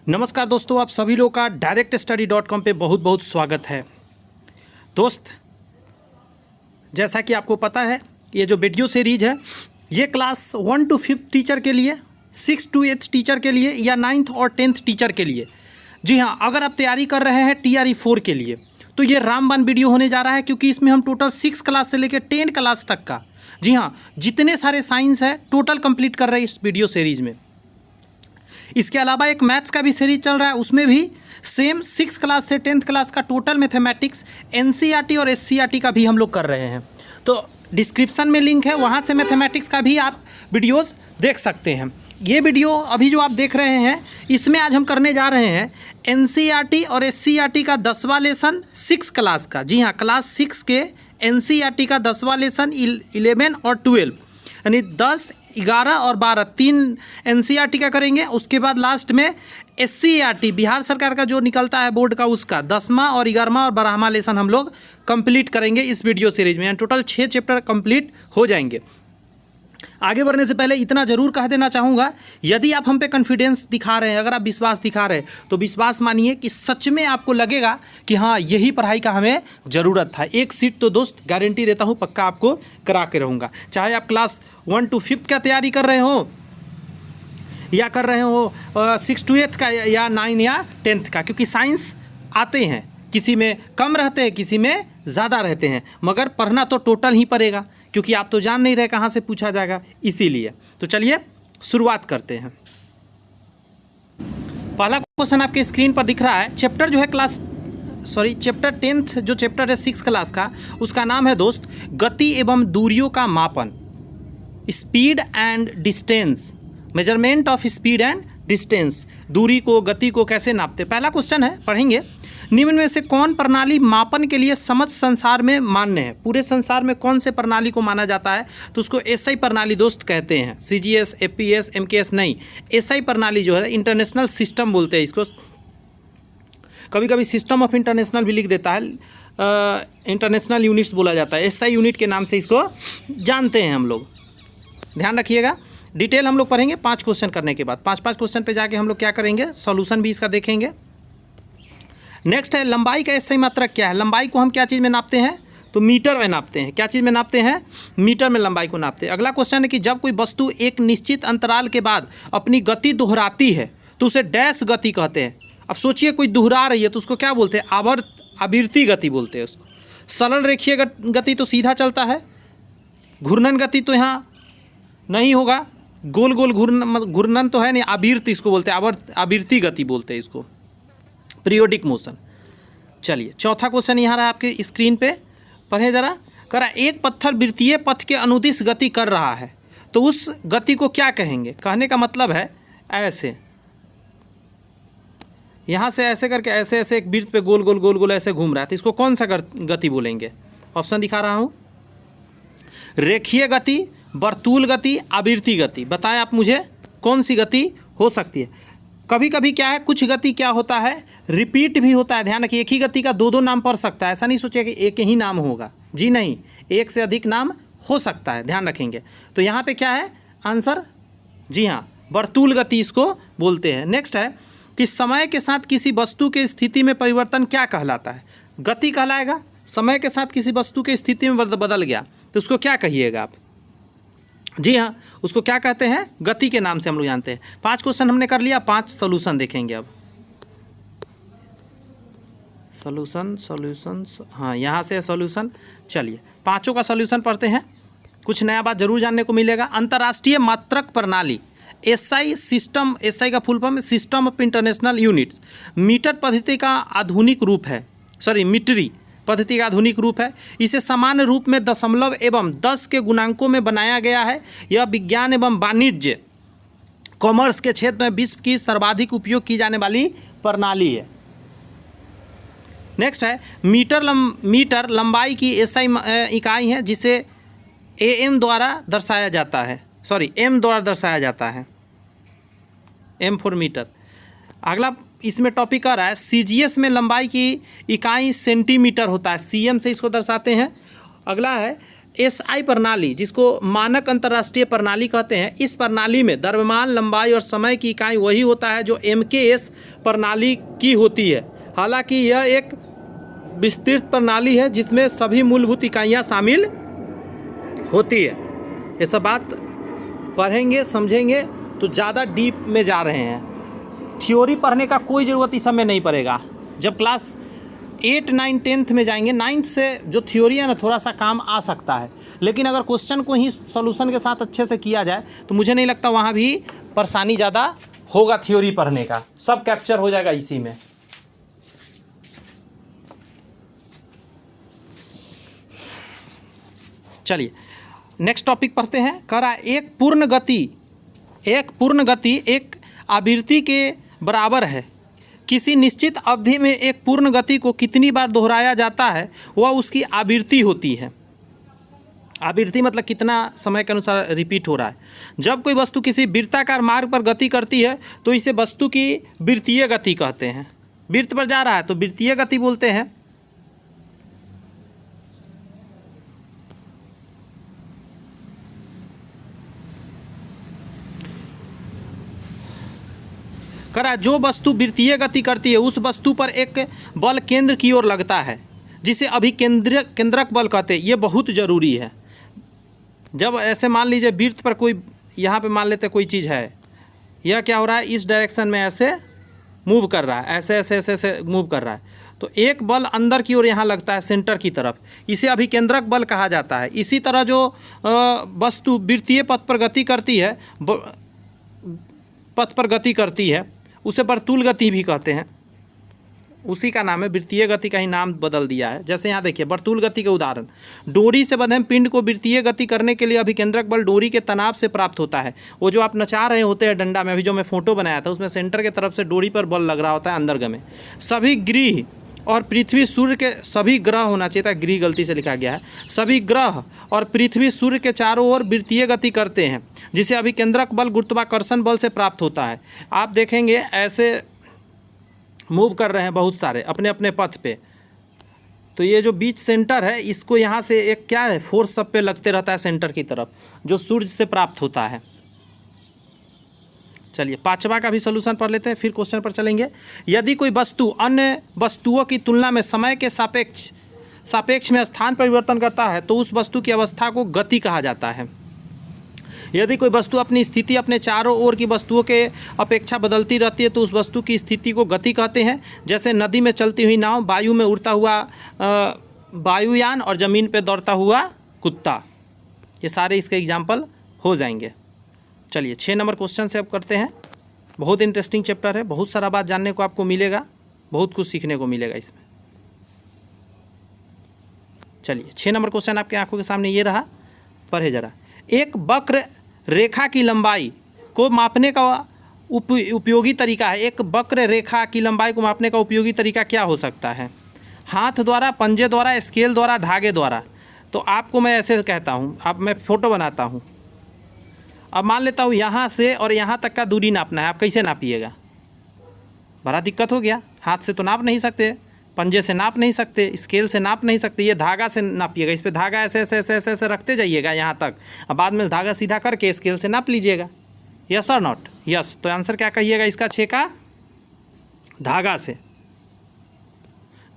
नमस्कार दोस्तों, आप सभी लोग का directstudy.com पे बहुत बहुत स्वागत है। दोस्त, जैसा कि आपको पता है, ये जो वीडियो सीरीज है ये क्लास 1 to 5 टीचर के लिए, 6 to 8 टीचर के लिए या 9th और 10th टीचर के लिए। जी हाँ, अगर आप तैयारी कर रहे हैं TRE 4 के लिए तो ये रामबाण वीडियो होने जा रहा है, क्योंकि इसमें हम टोटल 6 क्लास से लेकर 10 क्लास तक का, जी हाँ, जितने सारे साइंस है टोटल कंप्लीट कर रहे हैं इस वीडियो सीरीज़ में। इसके अलावा एक मैथ्स का भी सीरीज चल रहा है, उसमें भी सेम 6 क्लास से 10th क्लास का टोटल मैथमेटिक्स NCERT और SCERT का भी हम लोग कर रहे हैं। तो डिस्क्रिप्शन में लिंक है, वहाँ से मैथमेटिक्स का भी आप वीडियोस देख सकते हैं। ये वीडियो अभी जो आप देख रहे हैं, इसमें आज हम करने जा रहे हैं NCERT और SCERT का 10वां लेसन 6 क्लास का। जी हाँ, क्लास 6 के NCERT का 10वां लेसन 11 और 12, यानी 10, 11 और 12 3 NCERT का करेंगे। उसके बाद लास्ट में SCERT बिहार सरकार का जो निकलता है बोर्ड का, उसका 10वां और 11वां और 12वां लेसन हम लोग कंप्लीट करेंगे इस वीडियो सीरीज में। टोटल 6 चैप्टर कंप्लीट हो जाएंगे। आगे बढ़ने से पहले इतना ज़रूर कह देना चाहूँगा, यदि आप हम पे कॉन्फिडेंस दिखा रहे हैं, अगर आप विश्वास दिखा रहे हैं, तो विश्वास मानिए कि सच में आपको लगेगा कि हाँ, यही पढ़ाई का हमें ज़रूरत था। एक सीट तो दोस्त गारंटी देता हूँ, पक्का आपको करा के रहूँगा। चाहे आप क्लास 1 to 5 का तैयारी कर रहे हो या कर रहे हो 6 to 8 का या 9 या 10th का, क्योंकि साइंस आते हैं, किसी में कम रहते हैं, किसी में ज़्यादा रहते हैं, मगर पढ़ना तो टोटल ही पड़ेगा, क्योंकि आप तो जान नहीं रहे कहाँ से पूछा जाएगा, इसीलिए। तो चलिए शुरुआत करते हैं। पहला क्वेश्चन आपके स्क्रीन पर दिख रहा है। चैप्टर जो है चैप्टर 10th जो चैप्टर है 6 क्लास का, उसका नाम है दोस्त गति एवं दूरियों का मापन, speed and distance, measurement of speed and distance. दूरी को, गति को कैसे नापते। पहला क्वेश्चन है, पढ़ेंगे। निम्न में से कौन प्रणाली मापन के लिए समस्त संसार में मान्य है। पूरे संसार में कौन से प्रणाली को माना जाता है, तो उसको SI प्रणाली दोस्त कहते हैं। CGS, APS, MKS नहीं, SI प्रणाली जो है इंटरनेशनल सिस्टम बोलते हैं इसको। कभी कभी सिस्टम ऑफ इंटरनेशनल भी लिख देता है, इंटरनेशनल यूनिट्स बोला जाता है। SI यूनिट के नाम से इसको जानते हैं हम लोग। ध्यान रखिएगा, डिटेल हम लोग पढ़ेंगे 5 क्वेश्चन करने के बाद। 5 क्वेश्चन पे जाके हम लोग क्या करेंगे, सॉल्यूशन भी इसका देखेंगे। नेक्स्ट है लंबाई का SI मात्रक क्या है। लंबाई को हम क्या चीज़ में नापते हैं, तो मीटर में नापते हैं। क्या चीज़ में नापते हैं, मीटर में लंबाई को नापते हैं। अगला क्वेश्चन है कि जब कोई वस्तु एक निश्चित अंतराल के बाद अपनी गति दोहराती है तो उसे डैश गति कहते हैं। अब सोचिए, कोई दोहरा रही है तो उसको क्या बोलते हैं, आवृत्ति गति बोलते हैं उसको। सरल रेखीय गति तो सीधा चलता है, घूर्णन गति तो यहाँ नहीं होगा, गोल गोल घूर्णन तो है नहीं, आवृत्ति इसको बोलते हैं, आवृत्ति गति बोलते हैं इसको, पीरियोडिक मोशन। चलिए चौथा क्वेश्चन यहाँ रहा आपके स्क्रीन पे, पढ़े जरा। करा एक पत्थर वृत्तीय पथ के अनुदिश गति कर रहा है तो उस गति को क्या कहेंगे। कहने का मतलब है ऐसे, यहाँ से ऐसे करके ऐसे ऐसे एक वृत्त पे गोल गोल गोल गोल ऐसे घूम रहा है, तो इसको कौन सा गति बोलेंगे। ऑप्शन दिखा रहा हूँ, रेखीय गति, वर्तुल गति, आवृत्ति गति। बताएं आप मुझे कौन सी गति हो सकती है। कभी कभी क्या है, कुछ गति क्या होता है, रिपीट भी होता है। ध्यान रखिए, एक ही गति का 2 नाम पड़ सकता है। ऐसा नहीं सोचिए कि एक ही नाम होगा, जी नहीं, एक से अधिक नाम हो सकता है, ध्यान रखेंगे। तो यहाँ पे क्या है आंसर, जी हाँ, वर्तुल गति इसको बोलते हैं। नेक्स्ट है कि समय के साथ किसी वस्तु के स्थिति में परिवर्तन क्या कहलाता है। गति कहलाएगा। समय के साथ किसी वस्तु के स्थिति में बदल गया तो उसको क्या कहिएगा आप, जी हाँ, उसको क्या कहते हैं, गति के नाम से हम लोग जानते हैं। 5 क्वेश्चन हमने कर लिया, 5 सॉल्यूशन देखेंगे अब। सॉल्यूशन, हाँ, यहाँ से सॉल्यूशन। चलिए 5 का सॉल्यूशन पढ़ते हैं, कुछ नया बात जरूर जानने को मिलेगा। अंतर्राष्ट्रीय मात्रक प्रणाली SI सिस्टम, SI का full form system of international units, metre पद्धति का आधुनिक रूप है, मीटरी पद्धति का आधुनिक रूप है। इसे सामान्य रूप में दशमलव एवं 10 के गुणांकों में बनाया गया है। यह विज्ञान एवं वाणिज्य, कॉमर्स के क्षेत्र में विश्व की सर्वाधिक उपयोग की जाने वाली प्रणाली है। नेक्स्ट है मीटर लंबाई की SI इकाई है, जिसे AM द्वारा दर्शाया जाता है, M द्वारा दर्शाया जाता है, M फॉर मीटर। अगला इसमें टॉपिक आ रहा है, CGS में लंबाई की इकाई सेंटीमीटर होता है, CM से इसको दर्शाते हैं। अगला है SI प्रणाली, जिसको मानक अंतर्राष्ट्रीय प्रणाली कहते हैं, इस प्रणाली में द्रव्यमान, लंबाई और समय की इकाई वही होता है जो MKS प्रणाली की होती है। हालांकि यह एक विस्तृत प्रणाली है जिसमें सभी मूलभूत इकाइयाँ शामिल होती है। ये सब बात पढ़ेंगे समझेंगे तो ज़्यादा डीप में जा रहे हैं। थ्योरी पढ़ने का कोई ज़रूरत इस समय नहीं पड़ेगा। जब क्लास 8, 9, 10th में जाएंगे, 9th से जो थ्योरी है ना थोड़ा सा काम आ सकता है, लेकिन अगर क्वेश्चन को ही सॉल्यूशन के साथ अच्छे से किया जाए तो मुझे नहीं लगता वहाँ भी परेशानी ज़्यादा होगा थ्योरी पढ़ने का, सब कैप्चर हो जाएगा इसी में। चलिए नेक्स्ट टॉपिक पढ़ते हैं। करा एक पूर्ण गति एक आवृत्ति के बराबर है। किसी निश्चित अवधि में एक पूर्ण गति को कितनी बार दोहराया जाता है वह उसकी आवृत्ति होती है। आवृत्ति मतलब कितना समय के अनुसार रिपीट हो रहा है। जब कोई वस्तु किसी वृत्ताकार मार्ग पर गति करती है तो इसे वस्तु की वृत्तीय गति कहते हैं। वृत्त पर जा रहा है तो वृत्तीय गति बोलते हैं। करा जो वस्तु वृत्तीय गति करती है उस वस्तु पर एक बल केंद्र की ओर लगता है जिसे केंद्रक बल कहते हैं। ये बहुत ज़रूरी है। जब ऐसे मान लीजिए वृत्त पर कोई, यहाँ पे मान लेते कोई चीज़ है, यह क्या हो रहा है, इस डायरेक्शन में ऐसे मूव कर रहा है, ऐसे ऐसे ऐसे ऐसे मूव कर रहा है, तो एक बल अंदर की ओर यहाँ लगता है सेंटर की तरफ, इसे अभिकेंद्रक बल कहा जाता है। इसी तरह जो वस्तु वृत्तीय पथ पर गति करती है उसे वर्तुल गति भी कहते हैं। उसी का नाम है, वृत्तीय गति का ही नाम बदल दिया है। जैसे यहाँ देखिए वर्तुल गति के उदाहरण, डोरी से बंधे पिंड को वृत्तीय गति करने के लिए अभिकेंद्रक बल डोरी के तनाव से प्राप्त होता है। वो जो आप नचा रहे होते हैं डंडा में, अभी जो मैं फोटो बनाया था उसमें सेंटर के तरफ से डोरी पर बल लग रहा होता है अंदर में। सभी गृह और पृथ्वी सूर्य के, सभी ग्रह होना चाहिए था, गृह गलती से लिखा गया है। सभी ग्रह और पृथ्वी सूर्य के चारों ओर वृत्तीय गति करते हैं जिसे अभिकेंद्रक बल गुरुत्वाकर्षण बल से प्राप्त होता है। आप देखेंगे ऐसे मूव कर रहे हैं बहुत सारे अपने अपने पथ पे, तो ये जो बीच सेंटर है इसको यहाँ से एक क्या है, फोर्स सब पे लगते रहता है सेंटर की तरफ, जो सूर्य से प्राप्त होता है। चलिए पांचवा का भी सॉल्यूशन पढ़ लेते हैं, फिर क्वेश्चन पर चलेंगे। यदि कोई वस्तु अन्य वस्तुओं की तुलना में समय के सापेक्ष में स्थान परिवर्तन करता है तो उस वस्तु की अवस्था को गति कहा जाता है। यदि कोई वस्तु अपनी स्थिति अपने चारों ओर की वस्तुओं के अपेक्षा बदलती रहती है तो उस वस्तु की स्थिति को गति कहते हैं। जैसे नदी में चलती हुई नाव, वायु में उड़ता हुआ वायुयान और ज़मीन पे दौड़ता हुआ कुत्ता, ये सारे इसके एग्जाम्पल हो जाएंगे। चलिए 6 नंबर क्वेश्चन से अब करते हैं। बहुत इंटरेस्टिंग चैप्टर है, बहुत सारा बात जानने को आपको मिलेगा, बहुत कुछ सीखने को मिलेगा इसमें। चलिए 6 नंबर क्वेश्चन आपके आंखों के सामने ये रहा, पढ़े जरा। एक वक्र रेखा की लंबाई को मापने का उपयोगी तरीका है। एक वक्र रेखा की लंबाई को मापने का उपयोगी तरीका क्या हो सकता है? हाथ द्वारा, पंजे द्वारा, स्केल द्वारा, धागे द्वारा। तो आपको मैं ऐसे कहता हूँ, अब मैं फ़ोटो बनाता हूँ। अब मान लेता हूँ यहाँ से और यहाँ तक का दूरी नापना है, आप कैसे नापिएगा? बड़ा दिक्कत हो गया। हाथ से तो नाप नहीं सकते, पंजे से नाप नहीं सकते, स्केल से नाप नहीं सकते, ये धागा से नापिएगा। इस पे धागा ऐसे ऐसे ऐसे ऐसे ऐसे रखते जाइएगा यहाँ तक, अब बाद में धागा सीधा करके स्केल से नाप लीजिएगा। यस और नॉट? यस। तो आंसर क्या कहिएगा इसका? 6 का धागा से।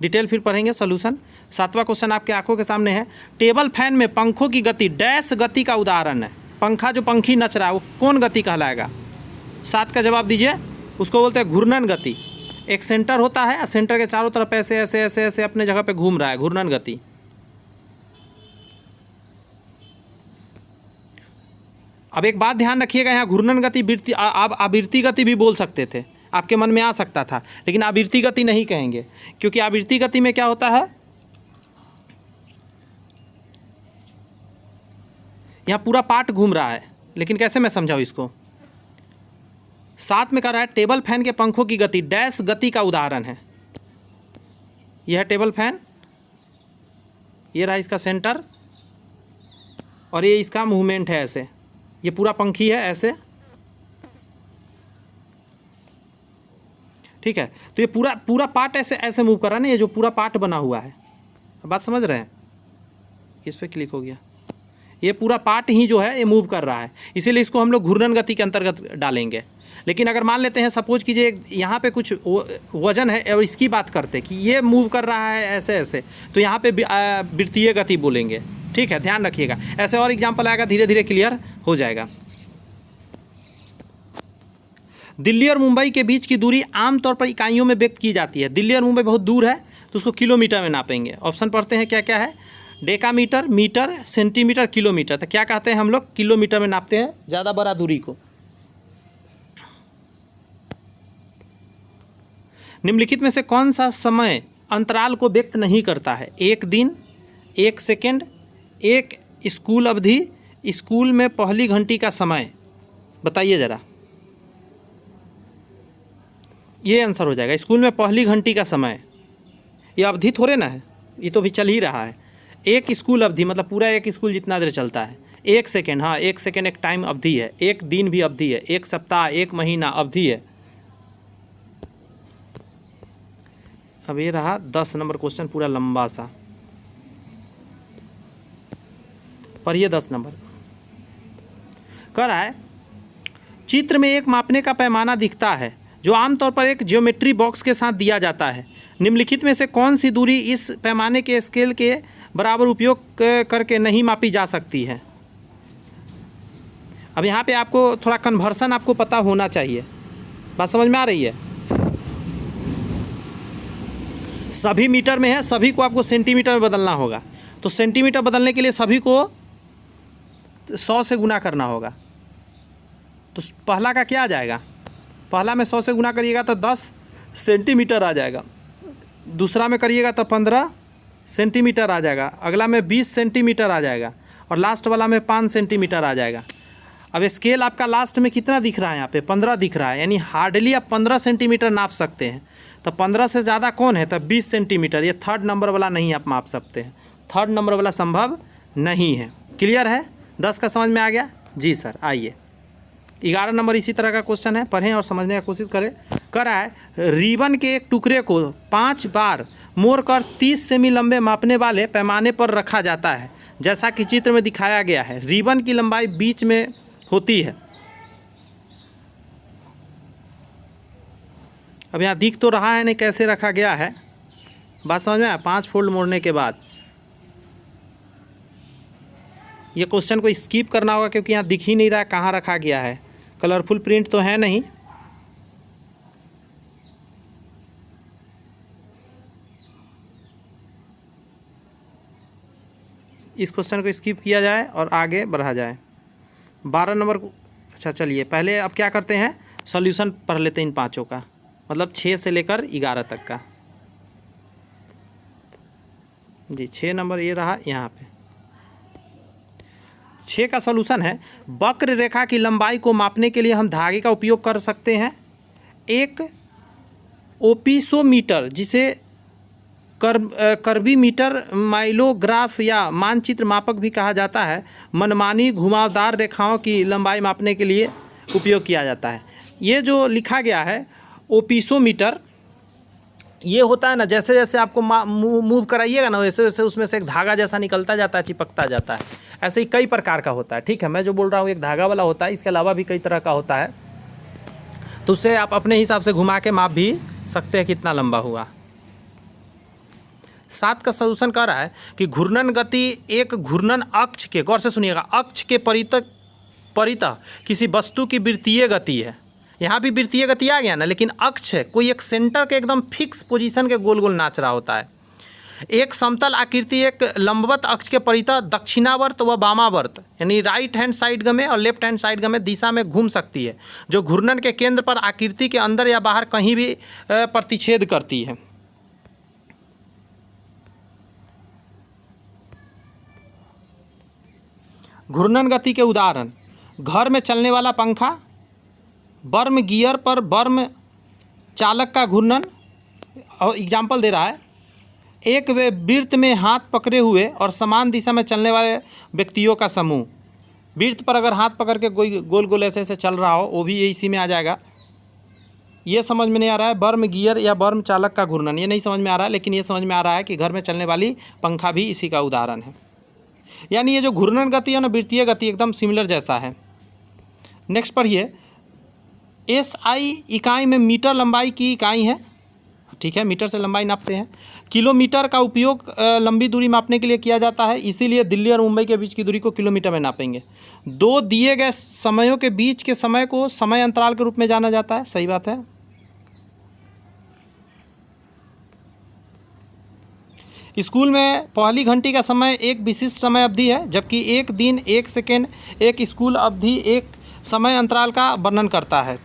डिटेल फिर पढ़ेंगे सॉल्यूशन। 7वां क्वेश्चन आपके आंखों के सामने है। टेबल फैन में पंखों की गति डैश गति का उदाहरण है। पंखा जो पंखी नच रहा है वो कौन गति कहलाएगा? 7 का जवाब दीजिए। उसको बोलते हैं घूर्णन गति। एक सेंटर होता है, सेंटर के चारों तरफ ऐसे ऐसे ऐसे ऐसे अपने जगह पे घूम रहा है, घूर्णन गति। अब एक बात ध्यान रखिएगा, यहाँ घूर्णन गति आप आवृत्ति गति भी बोल सकते थे, आपके मन में आ सकता था, लेकिन आवृत्ति गति नहीं कहेंगे, क्योंकि आवृत्ति गति में क्या होता है, यहाँ पूरा पार्ट घूम रहा है। लेकिन कैसे मैं समझाऊँ इसको? 7 में कह रहा है टेबल फैन के पंखों की गति डैश गति का उदाहरण है। यह है टेबल फैन, ये रहा इसका सेंटर और ये इसका मूवमेंट है ऐसे, ये पूरा पंखी है ऐसे, ठीक है। तो ये पूरा पार्ट ऐसे ऐसे मूव कर रहा है ना, ये जो पूरा पार्ट बना हुआ है। बात समझ रहे हैं? इस पर क्लिक हो गया। ये पूरा पार्ट ही जो है ये मूव कर रहा है, इसीलिए इसको हम लोग घूर्णन गति के अंतर्गत डालेंगे। लेकिन अगर मान लेते हैं सपोज कीजिए यहाँ पे कुछ वजन है और इसकी बात करते कि ये मूव कर रहा है ऐसे ऐसे, तो यहाँ पे वृत्तीय गति बोलेंगे। ठीक है, ध्यान रखिएगा। ऐसे और एग्जाम्पल आएगा, धीरे धीरे क्लियर हो जाएगा। दिल्ली और मुंबई के बीच की दूरी आमतौर पर इकाइयों में व्यक्त की जाती है। दिल्ली और मुंबई बहुत दूर है तो उसको किलोमीटर में नापेंगे। ऑप्शन पढ़ते हैं क्या क्या है, डेकामीटर, मीटर, सेंटीमीटर, किलोमीटर। तो क्या कहते हैं हम लोग, किलोमीटर में नापते हैं ज़्यादा बड़ा दूरी को। निम्नलिखित में से कौन सा समय अंतराल को व्यक्त नहीं करता है? एक दिन, एक सेकेंड, एक स्कूल अवधि, स्कूल में पहली घंटी का समय। बताइए ज़रा, ये आंसर हो जाएगा। स्कूल में पहली घंटी का समय, ये अवधि थोड़े ना है, ये तो भी चल ही रहा है। एक स्कूल अवधि मतलब पूरा एक स्कूल जितना देर चलता है। एक सेकेंड, हाँ एक सेकेंड एक टाइम अवधि है। एक दिन भी अवधि है। एक सप्ताह, एक महीना अवधि है। अब ये रहा 10 नंबर क्वेश्चन, पूरा लंबा सा। पढ़िए 10 नंबर। कह रहा है चित्र में एक मापने का पैमाना दिखता है जो आमतौर पर एक ज्योमेट्री बॉक्स के साथ दिया जाता है। निम्नलिखित में से कौन सी दूरी इस पैमाने के स्केल के बराबर उपयोग करके नहीं मापी जा सकती है? अब यहाँ पे आपको थोड़ा कन्वर्सन आपको पता होना चाहिए। बात समझ में आ रही है? सभी मीटर में है, सभी को आपको सेंटीमीटर में बदलना होगा। तो सेंटीमीटर बदलने के लिए सभी को 100 से गुना करना होगा। तो पहला का क्या आ जाएगा? पहला में 100 से गुना करिएगा तो 10 सेंटीमीटर आ जाएगा। दूसरा में करिएगा तो 15 सेंटीमीटर आ जाएगा। अगला में 20 सेंटीमीटर आ जाएगा और लास्ट वाला में 5 सेंटीमीटर आ जाएगा। अब स्केल आपका लास्ट में कितना दिख रहा है? यहाँ पे 15 दिख रहा है, यानी हार्डली आप 15 सेंटीमीटर नाप सकते हैं। तो 15 से ज़्यादा कौन है? तो 20 सेंटीमीटर। ये थर्ड नंबर वाला नहीं आप माप सकते हैं, थर्ड नंबर वाला संभव नहीं है। क्लियर है? 10 का समझ में आ गया? जी सर। आइए 11 नंबर इसी तरह का क्वेश्चन है, पढ़ें और समझने की कोशिश करें। कह रहा है रिबन के एक टुकड़े को 5 बार मोड़कर 30 सेमी लंबे मापने वाले पैमाने पर रखा जाता है, जैसा कि चित्र में दिखाया गया है। रिबन की लंबाई बीच में होती है। अब यहाँ दिख तो रहा है नहीं कैसे रखा गया है, बात समझ में आया? 5 फोल्ड मोड़ने के बाद ये क्वेश्चन को स्किप करना होगा क्योंकि यहाँ दिख ही नहीं रहा है कहाँ रखा गया है। कलरफुल प्रिंट तो है नहीं। इस क्वेश्चन को स्किप किया जाए और आगे बढ़ा जाए। 12 नंबर को अच्छा चलिए पहले अब क्या करते हैं, सॉल्यूशन पढ़ लेते हैं इन पाँचों का, मतलब 6 से लेकर 11 तक का। जी 6 नंबर ये रहा। यहाँ पे 6 का सॉल्यूशन है, वक्र रेखा की लंबाई को मापने के लिए हम धागे का उपयोग कर सकते हैं। एक ओपिसोमीटर जिसे कर्वीमीटर, माइलोग्राफ या मानचित्र मापक भी कहा जाता है, मनमानी घुमावदार रेखाओं की लंबाई मापने के लिए उपयोग किया जाता है। ये जो लिखा गया है ओपिसोमीटर, ये होता है ना, जैसे जैसे आपको मूव कराइएगा ना वैसे वैसे उसमें से एक धागा जैसा निकलता जाता है, चिपकता जाता है। ऐसे ही कई प्रकार का होता है। ठीक है, मैं जो बोल रहा हूँ एक धागा वाला होता है, इसके अलावा भी कई तरह का होता है। तो उससे आप अपने हिसाब से घुमा के माप भी सकते हैं कितना लंबा हुआ। 7 का सॉल्यूशन कह रहा है कि घूर्णन गति एक घूर्णन अक्ष के, गौर से सुनिएगा, अक्ष के परितः किसी वस्तु की वृत्तीय गति है। यहाँ भी वृत्तीय गति आ गया ना, लेकिन अक्ष है, कोई एक सेंटर के एकदम फिक्स पोजीशन के गोल गोल नाच रहा होता है। एक समतल आकृति एक लंबवत अक्ष के परितः दक्षिणावर्त व वामावर्त यानी राइट हैंड साइड गमे और लेफ्ट हैंड साइड गमे दिशा में घूम सकती है, जो घूर्णन के केंद्र पर आकृति के अंदर या बाहर कहीं भी प्रतिच्छेद करती है। घूर्णन गति के उदाहरण: घर में चलने वाला पंखा, वर्म गियर पर वर्म चालक का घूर्णन। और एग्जाम्पल दे रहा है, एक वृत्त में हाथ पकड़े हुए और समान दिशा में चलने वाले व्यक्तियों का समूह। वृत्त पर अगर हाथ पकड़ के कोई गोल गोल ऐसे ऐसे चल रहा हो, वो भी इसी में आ जाएगा। ये समझ में नहीं आ रहा है वर्म गियर या वर्म चालक का घूर्णन, ये नहीं समझ में आ रहा है, लेकिन ये समझ में आ रहा है कि घर में चलने वाली पंखा भी इसी का उदाहरण है। यानी ये जो घूर्णन गति है ना, वृत्तीय गति एकदम सिमिलर जैसा है। नेक्स्ट पढ़िए, SI इकाई में मीटर लंबाई की इकाई है, ठीक है, मीटर से लंबाई नापते हैं। किलोमीटर का उपयोग लंबी दूरी मापने के लिए किया जाता है, इसीलिए दिल्ली और मुंबई के बीच की दूरी को किलोमीटर में नापेंगे। दो दिए गए समयों के बीच के समय को समय अंतराल के रूप में जाना जाता है, सही बात है। स्कूल में पहली घंटी का समय एक विशिष्ट समय अवधि है, जबकि एक दिन, एक सेकेंड, एक स्कूल अवधि एक समय अंतराल का वर्णन करता है,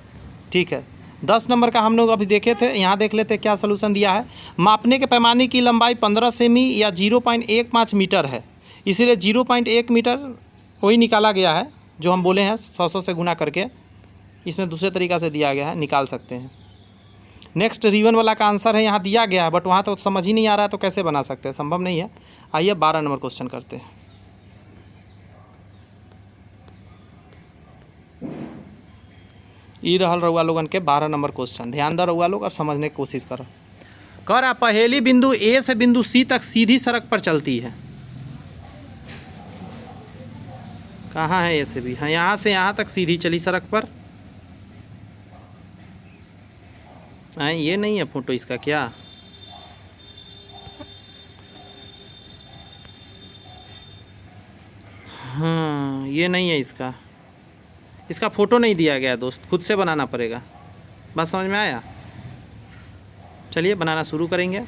ठीक है। 10 नंबर का हम लोग अभी देखे थे, यहाँ देख लेते हैं क्या सलूशन दिया है। मापने के पैमाने की लंबाई 15 सेमी या 0.15 मीटर है, इसीलिए 0.1 मीटर वही निकाला गया है जो हम बोले हैं 100 से गुना करके। इसमें दूसरे तरीक़ा से दिया गया है, निकाल सकते हैं। नेक्स्ट रिवन वाला का आंसर है, यहाँ दिया गया है बट वहाँ तो समझ ही नहीं आ रहा है, तो कैसे बना सकते हैं, संभव नहीं है। आइए 12 नंबर क्वेश्चन करते हैं। ई रहल रउआ लोगन के 12 नंबर क्वेश्चन, ध्यान दो रउआ लोग और समझने की कोशिश करो। कह रहा पहेली बिंदु ए से बिंदु सी तक सीधी सड़क पर चलती है। कहाँ है ए से बी? हाँ, यहाँ से यहाँ तक सीधी चली सड़क पर। ये नहीं है फोटो इसका क्या? हाँ, ये नहीं है इसका फ़ोटो नहीं दिया गया दोस्त, खुद से बनाना पड़ेगा। बात समझ में आया? चलिए बनाना शुरू करेंगे।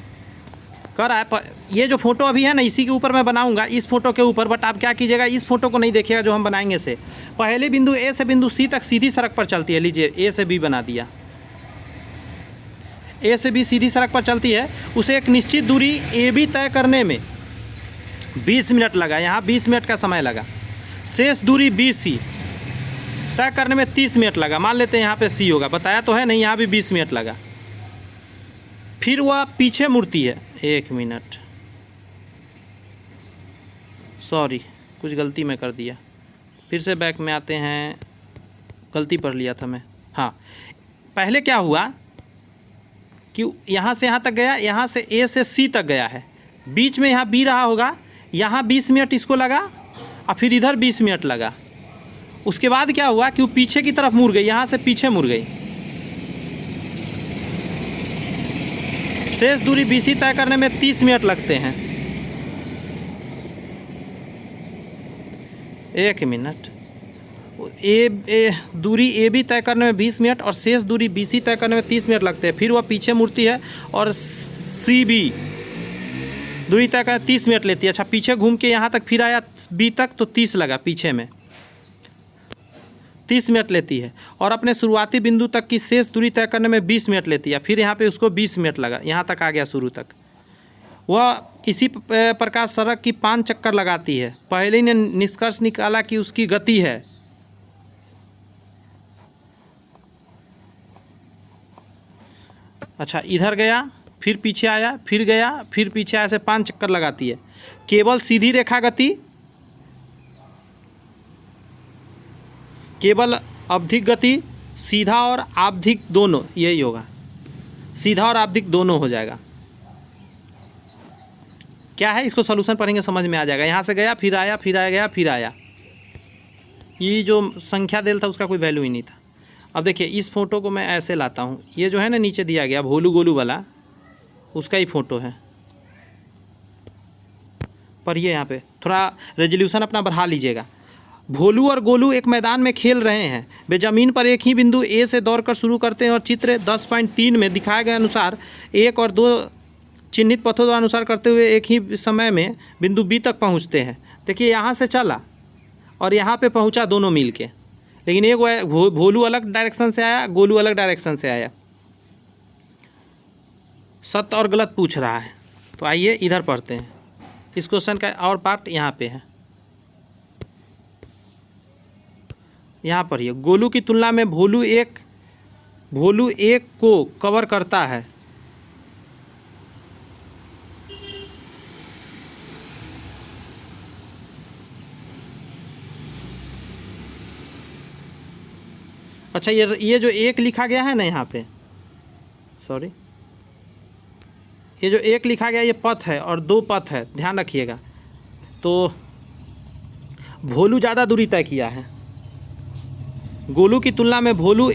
कर आप ये जो फ़ोटो अभी है ना, इसी के ऊपर मैं बनाऊंगा, इस फोटो के ऊपर। बट आप क्या कीजिएगा, इस फोटो को नहीं देखिएगा जो हम बनाएंगे से। पहले बिंदु ए से बिंदु सी तक सीधी सड़क पर चलती है। लीजिए ए से बी बना दिया, ए से बी सीधी सड़क पर चलती है। उसे एक निश्चित दूरी ए बी तय करने में 20 मिनट लगा, यहाँ 20 मिनट का समय लगा। शेष दूरी बी सी तय करने में 30 मिनट लगा। मान लेते हैं यहाँ पे सी होगा, बताया तो है नहीं, यहाँ भी 20 मिनट लगा। फिर वह पीछे मुड़ती है, 1 मिनट, सॉरी कुछ गलती मैं कर दिया, फिर से बैक में आते हैं, गलती पढ़ लिया था मैं। हाँ, पहले क्या हुआ कि यहाँ से यहाँ तक गया, यहाँ से ए से सी तक गया है, बीच में यहाँ बी रहा होगा, यहाँ 20 मिनट इसको लगा और फिर इधर 20 मिनट लगा। उसके बाद क्या हुआ कि वो पीछे की तरफ मुड़ गई, यहाँ से पीछे मुड़ गई। शेष दूरी बी सी तय करने में 30 मिनट लगते हैं। 1 मिनट। दूरी ए बी तय करने में 20 मिनट और शेष दूरी बी सी तय करने में 30 मिनट लगते हैं। फिर वह पीछे मुड़ती है और सी बी दूरी तय करने 30 मिनट लेती है। अच्छा, पीछे घूम के यहाँ तक फिर आया बी तक, तो 30 लगा, पीछे में 30 मिनट लेती है। और अपने शुरुआती बिंदु तक की शेष दूरी तय करने में 20 मिनट लेती है। फिर यहाँ पे उसको 20 मिनट लगा, यहाँ तक आ गया शुरू तक। वह इसी प्रकार सड़क की 5 चक्कर लगाती है। पहले ने निष्कर्ष निकाला कि उसकी गति है, अच्छा इधर गया, फिर पीछे आया, फिर गया, फिर पीछे आया, से 5 चक्कर लगाती है। केवल सीधी रेखा गति, केवल आवधिक गति, सीधा और आवधिक दोनों, यही होगा, सीधा और आवधिक दोनों हो जाएगा। क्या है, इसको सॉल्यूशन पढ़ेंगे समझ में आ जाएगा। यहाँ से गया, फिर आया, फिर आया, गया, फिर आया। ये जो संख्या देल था उसका कोई वैल्यू ही नहीं था। अब देखिए इस फोटो को मैं ऐसे लाता हूँ, ये जो है ना नीचे दिया गया भोलू गोलू वाला, उसका ही फ़ोटो है। पर ये यहाँ पे थोड़ा रेजोल्यूशन अपना बढ़ा लीजिएगा। भोलू और गोलू एक मैदान में खेल रहे हैं। वे ज़मीन पर एक ही बिंदु ए से दौड़कर शुरू करते हैं और चित्र 10.3 में दिखाए गए अनुसार 1 और 2 चिन्हित पथों का अनुसार करते हुए एक ही समय में बिंदु बी तक पहुंचते हैं। देखिए यहाँ से चला और यहाँ पे पहुंचा दोनों मिल के, लेकिन एक भोलू अलग डायरेक्शन से आया, गोलू अलग डायरेक्शन से आया। सत्य और गलत पूछ रहा है, तो आइए इधर पढ़ते हैं। इस क्वेश्चन का और पार्ट यहाँ पे है, यहाँ पढ़िए। गोलू की तुलना में भोलू एक को कवर करता है। अच्छा, ये जो 1 लिखा गया है ना यहाँ पे, सॉरी, ये जो 1 लिखा गया ये पथ है और 2 पथ है, ध्यान रखिएगा। तो भोलू ज़्यादा दूरी तय किया है। गोलू की तुलना में भोलू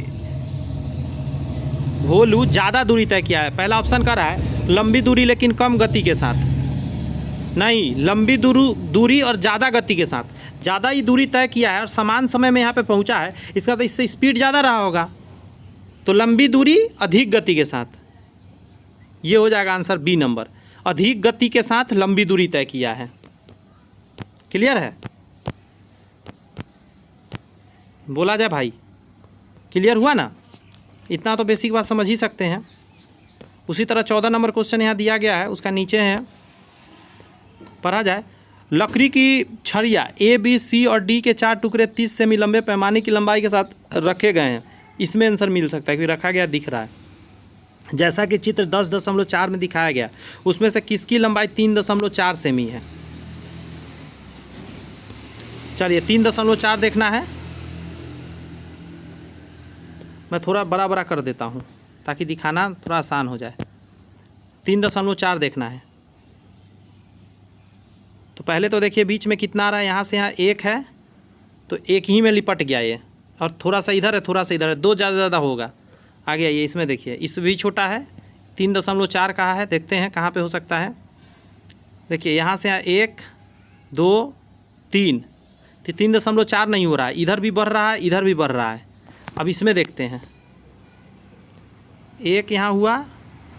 ज़्यादा दूरी तय किया है। पहला ऑप्शन कह रहा है लंबी दूरी लेकिन कम गति के साथ। नहीं, लंबी दूरी और ज़्यादा गति के साथ। ज़्यादा ही दूरी तय किया है और समान समय में यहाँ पे पहुँचा है, इसका तो इससे स्पीड ज़्यादा रहा होगा, तो लंबी दूरी अधिक गति के साथ। ये हो जाएगा आंसर बी नंबर, अधिक गति के साथ लंबी दूरी तय किया है। क्लियर है? बोला जाए भाई, क्लियर हुआ ना? इतना तो बेसिक बात समझ ही सकते हैं। उसी तरह 14 नंबर क्वेश्चन यहाँ दिया गया है, उसका नीचे है, पढ़ा जाए। लकड़ी की छड़ियाँ ए, बी, सी और डी के 4 टुकड़े 30 सेमी लंबे पैमाने की लंबाई के साथ रखे गए हैं। इसमें आंसर मिल सकता है क्योंकि रखा गया दिख रहा है। जैसा कि चित्र 10.4 में दिखाया गया, उसमें से किसकी लंबाई 3.4 सेमी है? चलिए 3.4 देखना है। मैं थोड़ा बड़ा बड़ा कर देता हूँ ताकि दिखाना थोड़ा आसान हो जाए। 3.4 देखना है। तो पहले तो देखिए बीच में कितना आ रहा है, यहाँ से यहाँ 1 है तो 1 ही में लिपट गया ये, और थोड़ा सा इधर है, थोड़ा सा इधर है, 2 ज़्यादा होगा। आगे आइए, इसमें देखिए, इस भी छोटा है, 3.4 कहा है, देखते हैं कहाँ पे हो सकता है। देखिए यहाँ से यहाँ 1 2 3, 3.4 नहीं हो रहा है, इधर भी बढ़ रहा है, इधर भी बढ़ रहा है। अब इसमें देखते हैं, 1 यहाँ हुआ,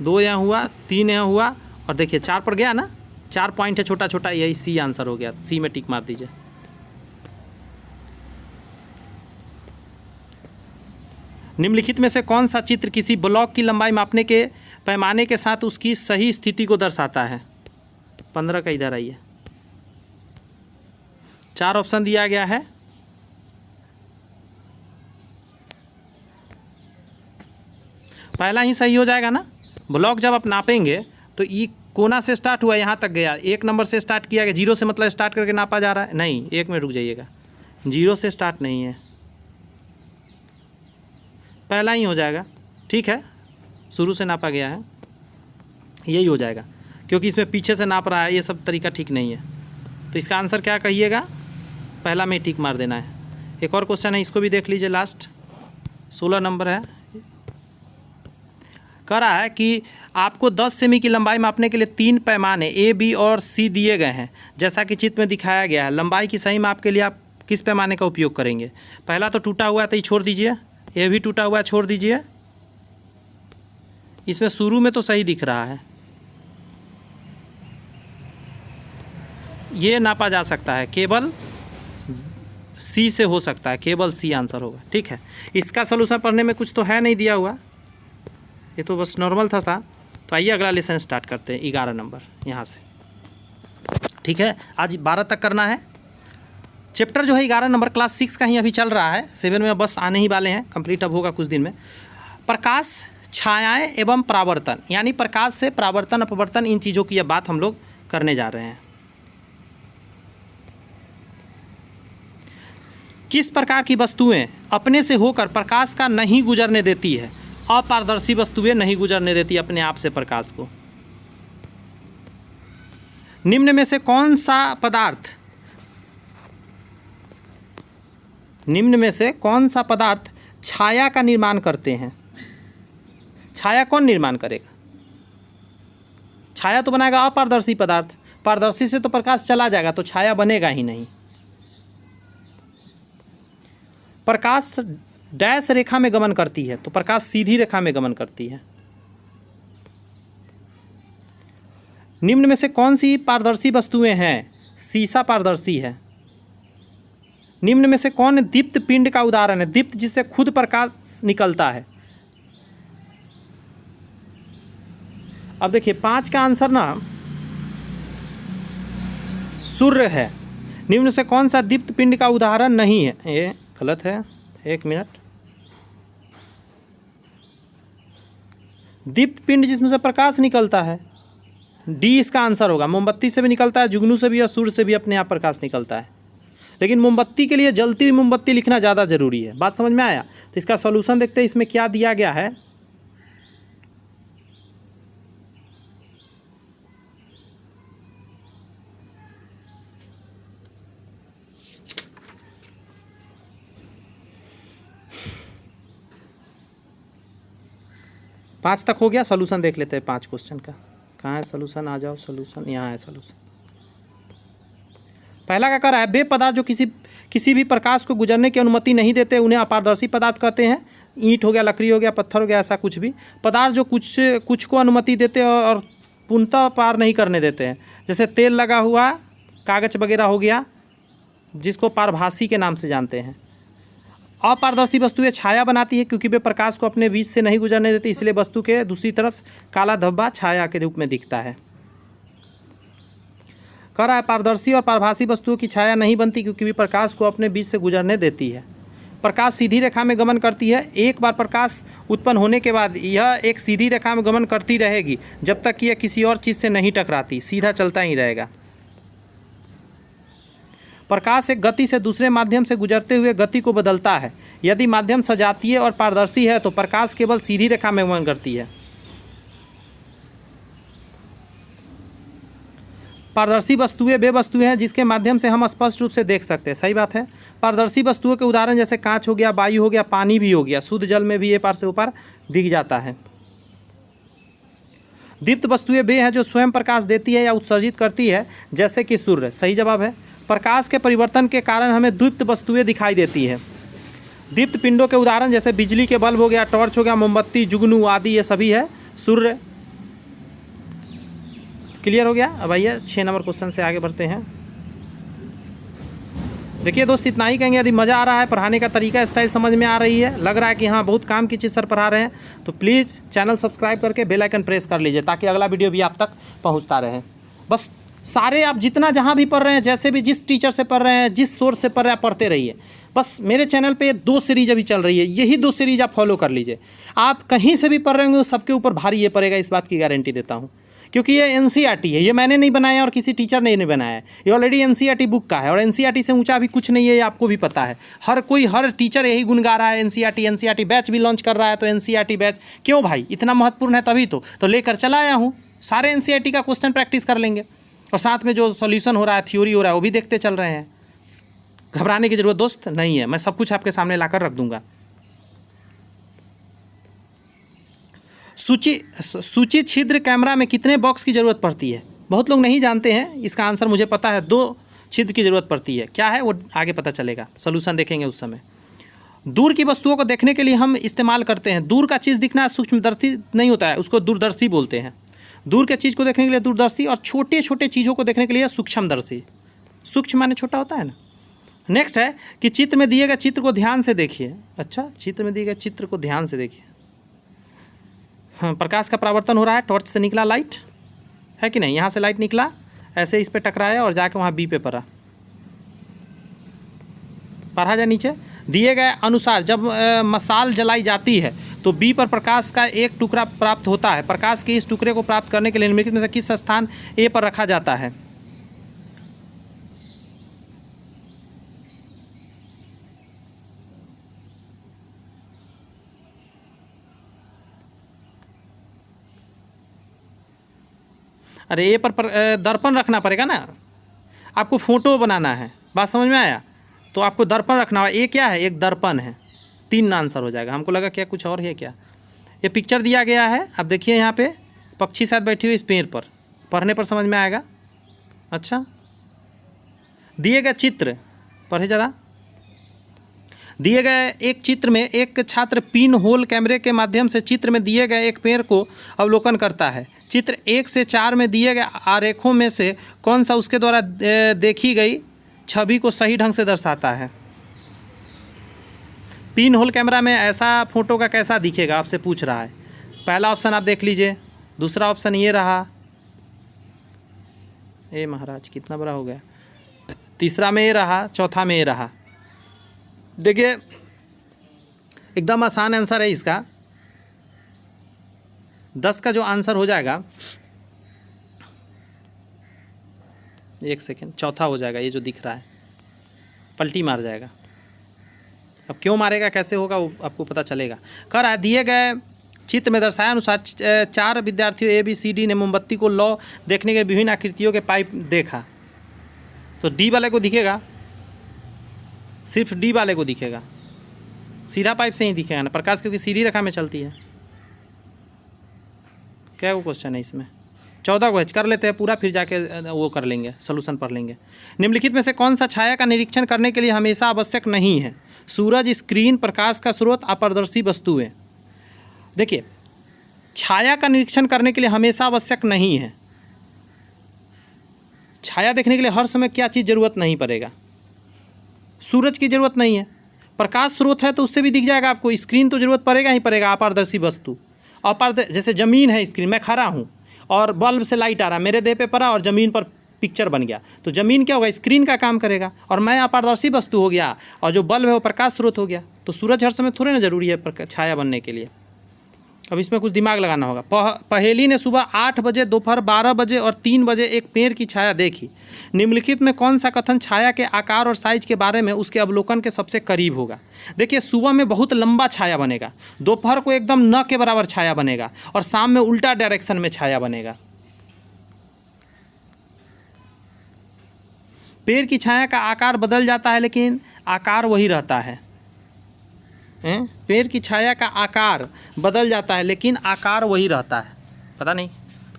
2 यहाँ हुआ, 3 यहाँ हुआ, और देखिए 4 पर गया ना, 4 पॉइंट है छोटा छोटा, यही सी आंसर हो गया। सी में टिक मार दीजिए। निम्नलिखित में से कौन सा चित्र किसी ब्लॉक की लंबाई मापने के पैमाने के साथ उसकी सही स्थिति को दर्शाता है? 15 का इधर आइए, 4 ऑप्शन दिया गया है। पहला ही सही हो जाएगा ना। ब्लॉक जब आप नापेंगे तो ये कोना से स्टार्ट हुआ, यहाँ तक गया, 1 नंबर से स्टार्ट किया गया, 0 से मतलब स्टार्ट करके नापा जा रहा है। नहीं, 1 में रुक जाइएगा, 0 से स्टार्ट नहीं है, पहला ही हो जाएगा। ठीक है, शुरू से नापा गया है, यही हो जाएगा, क्योंकि इसमें पीछे से नाप रहा है, ये सब तरीका ठीक नहीं है। तो इसका आंसर क्या कहिएगा? पहला में टिक मार देना है। एक और क्वेश्चन है, इसको भी देख लीजिए, लास्ट 16 नंबर है। कह रहा है कि आपको 10 सेमी की लंबाई मापने के लिए 3 पैमाने ए, बी और सी दिए गए हैं, जैसा कि चित्र में दिखाया गया है। लंबाई की सही माप के लिए आप किस पैमाने का उपयोग करेंगे? पहला तो टूटा हुआ है तो ये छोड़ दीजिए, ये भी टूटा हुआ है, छोड़ दीजिए। इसमें शुरू में तो सही दिख रहा है, ये नापा जा सकता है, केवल सी से हो सकता है, केवल सी आंसर होगा। ठीक है, इसका सलूशन पढ़ने में कुछ तो है नहीं दिया हुआ, ये तो बस नॉर्मल था। तो आइए अगला लेसन स्टार्ट करते हैं, 11 नंबर यहाँ से। ठीक है, आज 12 तक करना है। चैप्टर जो है 11 नंबर क्लास 6 का ही अभी चल रहा है, 7 में बस आने ही वाले हैं, कंप्लीट अब होगा कुछ दिन में। प्रकाश, छायाएं एवं परावर्तन, यानी प्रकाश से परावर्तन अपवर्तन, इन चीज़ों की अब बात हम लोग करने जा रहे हैं। किस प्रकार की वस्तुएं अपने से होकर प्रकाश का नहीं गुजरने देती है? अपारदर्शी वस्तुएं नहीं गुजरने देती अपने आप से प्रकाश को। निम्न में से कौन सा पदार्थ छाया का निर्माण करते हैं? छाया कौन निर्माण करेगा? छाया तो बनाएगा अपारदर्शी पदार्थ, पारदर्शी से तो प्रकाश चला जाएगा, तो छाया बनेगा ही नहीं। प्रकाश डैश रेखा में गमन करती है, तो प्रकाश सीधी रेखा में गमन करती है। निम्न में से कौन सी पारदर्शी वस्तुएं हैं? शीशा पारदर्शी है। निम्न में से कौन दीप्त पिंड का उदाहरण है? दीप्त जिससे खुद प्रकाश निकलता है। अब देखिए 5 का आंसर ना सूर्य है। निम्न से कौन सा दीप्त पिंड का उदाहरण नहीं है? ये गलत है, 1 मिनट। दीप्त पिंड जिसमें से प्रकाश निकलता है, डी इसका आंसर होगा। मोमबत्ती से भी निकलता है, जुगनू से भी और सूर्य से भी अपने आप प्रकाश निकलता है, लेकिन मोमबत्ती के लिए जलती हुई मोमबत्ती लिखना ज़्यादा जरूरी है। बात समझ में आया? तो इसका सॉल्यूशन देखते हैं, इसमें क्या दिया गया है। 5 तक हो गया। सोल्यूशन देख लेते हैं 5 क्वेश्चन का। कहाँ है सोल्यूशन, आ जाओ सोल्यूशन, यहाँ है सोल्यूशन। पहला क्या कर रहा है, वे पदार्थ जो किसी भी प्रकाश को गुजरने की अनुमति नहीं देते उन्हें अपारदर्शी पदार्थ कहते हैं। ईंट हो गया, लकड़ी हो गया, पत्थर हो गया, ऐसा कुछ भी पदार्थ जो कुछ को अनुमति देते हैं और पूर्णतः पार नहीं करने देते हैं, जैसे तेल लगा हुआ, कागज वगैरह हो गया, जिसको पारभासी के नाम से जानते हैं। अपारदर्शी वस्तुएं छाया बनाती है क्योंकि वे प्रकाश को अपने बीच से नहीं गुजरने देती, इसलिए वस्तु के दूसरी तरफ काला धब्बा छाया के रूप में दिखता है। कह रहा है पारदर्शी और पारभासी वस्तुओं की छाया नहीं बनती क्योंकि वे प्रकाश को अपने बीच से गुजरने देती है। प्रकाश सीधी रेखा में गमन करती है। एक बार प्रकाश उत्पन्न होने के बाद यह एक सीधी रेखा में गमन करती रहेगी जब तक कि यह किसी और चीज़ से नहीं टकराती, सीधा चलता ही रहेगा। प्रकाश एक गति से दूसरे माध्यम से गुजरते हुए गति को बदलता है। यदि माध्यम सजातीय और पारदर्शी है तो प्रकाश केवल सीधी रेखा में गमन करती है। पारदर्शी वस्तुएं वे वस्तुएं हैं जिसके माध्यम से हम स्पष्ट रूप से देख सकते हैं। सही बात है। पारदर्शी वस्तुओं के उदाहरण जैसे कांच हो गया, वायु हो गया, पानी भी हो गया, शुद्ध जल में भी ये पार से ऊपर दिख जाता है। दीप्त वस्तुएं वे हैं जो स्वयं प्रकाश देती है या उत्सर्जित करती है, जैसे कि सूर्य। सही जवाब है। प्रकाश के परिवर्तन के कारण हमें दीप्त वस्तुएं दिखाई देती है। दीप्त पिंडों के उदाहरण जैसे बिजली के बल्ब हो गया, टॉर्च हो गया, मोमबत्ती, जुगनू आदि, ये सभी है सूर्य। क्लियर हो गया। अब आइए 6 नंबर क्वेश्चन से आगे बढ़ते हैं। देखिए दोस्त, इतना ही कहेंगे। यदि मज़ा आ रहा है, पढ़ाने का तरीका स्टाइल समझ में आ रही है, लग रहा है कि हाँ बहुत काम की चीज़ सर पढ़ा रहे हैं, तो प्लीज़ चैनल सब्सक्राइब करके बेल आइकन प्रेस कर लीजिए ताकि अगला वीडियो भी आप तक पहुँचता रहे। बस सारे आप जितना जहाँ भी पढ़ रहे हैं, जैसे भी जिस टीचर से पढ़ रहे हैं, जिस सोर्स से पढ़ रहे हैं, पढ़ते रहिए। बस मेरे चैनल पे 2 सीरीज अभी चल रही है, यही 2 सीरीज आप फॉलो कर लीजिए। आप कहीं से भी पढ़ रहे होंगे सबके ऊपर भारी ये पड़ेगा, इस बात की गारंटी देता हूँ। क्योंकि ये एनसीईआरटी है, ये मैंने नहीं बनाया और किसी टीचर ने नहीं बनाया है, ये ऑलरेडी एनसीईआरटी बुक का है और एनसीईआरटी से ऊंचा अभी कुछ नहीं है, ये आपको भी पता है। हर टीचर यही गुण गा रहा है, एनसीईआरटी बैच भी लॉन्च कर रहा है। तो एनसीईआरटी बैच क्यों भाई, इतना महत्वपूर्ण है तभी तो लेकर चला आया हूँ। सारे एनसीईआरटी का क्वेश्चन प्रैक्टिस कर लेंगे और साथ में जो सॉल्यूशन हो रहा है, थ्योरी हो रहा है, वो भी देखते चल रहे हैं। घबराने की जरूरत दोस्त नहीं है, मैं सब कुछ आपके सामने लाकर रख दूंगा। सूची छिद्र कैमरा में कितने बॉक्स की ज़रूरत पड़ती है? बहुत लोग नहीं जानते हैं, इसका आंसर मुझे पता है। 2 छिद्र की ज़रूरत पड़ती है। क्या है वो आगे पता चलेगा, सोल्यूशन देखेंगे उस समय। दूर की वस्तुओं को देखने के लिए हम इस्तेमाल करते हैं। दूर का चीज़ दिखना सूक्ष्मदर्शी नहीं होता है, उसको दूरदर्शी बोलते हैं। दूर के चीज़ को देखने के लिए दूरदर्शी और छोटे छोटे चीज़ों को देखने के लिए सूक्ष्मदर्शी। सूक्ष्म माने छोटा होता है ना। नेक्स्ट है कि चित्र में दिए गए चित्र को ध्यान से देखिए। अच्छा, चित्र में दिए गए चित्र को ध्यान से देखिए। हाँ, प्रकाश का परावर्तन हो रहा है, टॉर्च से निकला लाइट है कि नहीं, यहाँ से लाइट निकला, ऐसे इस पे टकराया और जाके वहाँ बी पे पड़ा जा नीचे। दिए गए अनुसार जब मसाल जलाई जाती है तो बी पर प्रकाश का एक टुकड़ा प्राप्त होता है। प्रकाश के इस टुकड़े को प्राप्त करने के लिए निम्नलिखित में से किस स्थान ए पर रखा जाता है? अरे ए पर दर्पण रखना पड़ेगा ना, आपको फ़ोटो बनाना है। बात समझ में आया? तो आपको दर्पण रखना है। ए क्या है? एक दर्पण है। 3 आंसर हो जाएगा। हमको लगा क्या कुछ और है क्या। ये पिक्चर दिया गया है, अब देखिए यहाँ पे पक्षी शायद बैठी हुई इस पेड़ पर, पढ़ने पर समझ में आएगा। अच्छा, दिए गए चित्र पढ़े जरा। दिए गए एक चित्र में एक छात्र पिन होल कैमरे के माध्यम से चित्र में दिए गए एक पेड़ को अवलोकन करता है। चित्र 1 से 4 में दिए गए आरेखों में से कौन सा उसके द्वारा देखी गई छवि को सही ढंग से दर्शाता है? पिन होल कैमरा में ऐसा फोटो का कैसा दिखेगा आपसे पूछ रहा है। पहला ऑप्शन आप देख लीजिए, दूसरा ऑप्शन ये रहा, ए महाराज कितना बड़ा हो गया, तीसरा में ये रहा, चौथा में ये रहा। देखिए एकदम आसान आंसर है इसका। 10 का जो आंसर हो जाएगा, 1 सेकेंड, चौथा हो जाएगा। ये जो दिख रहा है पलटी मार जाएगा। अब क्यों मारेगा, कैसे होगा, वो आपको पता चलेगा। कह रहा है दिए गए चित्र में दर्शाया अनुसार 4 विद्यार्थियों ABCD ने मोमबत्ती को लौ देखने के विभिन्न आकृतियों के पाइप देखा। तो डी वाले को दिखेगा, सिर्फ डी वाले को दिखेगा। सीधा पाइप से ही दिखेगा ना, प्रकाश क्योंकि सीधी रेखा में चलती है। क्या वो क्वेश्चन है इसमें? 14 को कर लेते हैं पूरा, फिर जाके वो कर लेंगे, सोल्यूशन पढ़ लेंगे। निम्नलिखित में से कौन सा छाया का निरीक्षण करने के लिए हमेशा आवश्यक नहीं है? सूरज, स्क्रीन, प्रकाश का स्रोत, अपारदर्शी वस्तुएं। देखिए, छाया का निरीक्षण करने के लिए हमेशा आवश्यक नहीं है। छाया देखने के लिए हर समय क्या चीज़ ज़रूरत नहीं पड़ेगा? सूरज की ज़रूरत नहीं है। प्रकाश स्रोत है तो उससे भी दिख जाएगा आपको। स्क्रीन तो ज़रूरत पड़ेगा ही पड़ेगा। अपारदर्शी वस्तु, जैसे ज़मीन है, स्क्रीन, मैं खड़ा हूँ और बल्ब से लाइट आ रहा, मेरे देह पे पड़ा और ज़मीन पर पिक्चर बन गया, तो ज़मीन क्या होगा? स्क्रीन का काम करेगा। और मैं अपारदर्शी वस्तु हो गया और जो बल्ब है वो प्रकाश स्रोत हो गया। तो सूरज हर समय थोड़े ना ज़रूरी है छाया बनने के लिए। अब इसमें कुछ दिमाग लगाना होगा। पहेली ने सुबह 8 बजे, दोपहर 12 बजे और 3 बजे एक पेड़ की छाया देखी। निम्नलिखित में कौन सा कथन छाया के आकार और साइज के बारे में उसके अवलोकन के सबसे करीब होगा? देखिए, सुबह में बहुत लंबा छाया बनेगा, दोपहर को एकदम न के बराबर छाया बनेगा और शाम में उल्टा डायरेक्शन में छाया बनेगा। पेड़ की छाया का आकार बदल जाता है लेकिन आकार वही रहता है। पेड़ की छाया का आकार बदल जाता है लेकिन आकार वही रहता है। पता नहीं,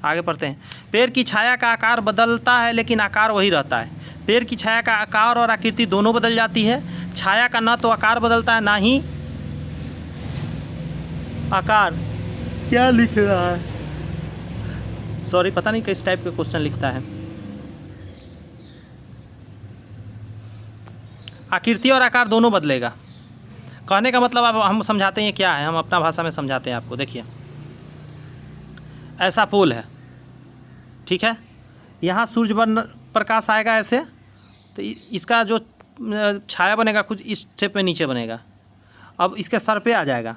आगे पढ़ते हैं। पेड़ की छाया का आकार बदलता है लेकिन आकार वही रहता है। पेड़ की छाया का आकार और आकृति दोनों बदल जाती है। छाया का ना तो आकार बदलता है ना ही आकार। क्या लिख रहा है? सॉरी, पता नहीं किस टाइप के क्वेश्चन लिखता है। आकृति और आकार दोनों बदलेगा। कहने का मतलब अब हम समझाते हैं क्या है, हम अपना भाषा में समझाते हैं आपको। देखिए, ऐसा पोल है, ठीक है, यहाँ सूर्य प्रकाश आएगा ऐसे, तो इसका जो छाया बनेगा कुछ इस स्टेप में नीचे बनेगा। अब इसके सर पे आ जाएगा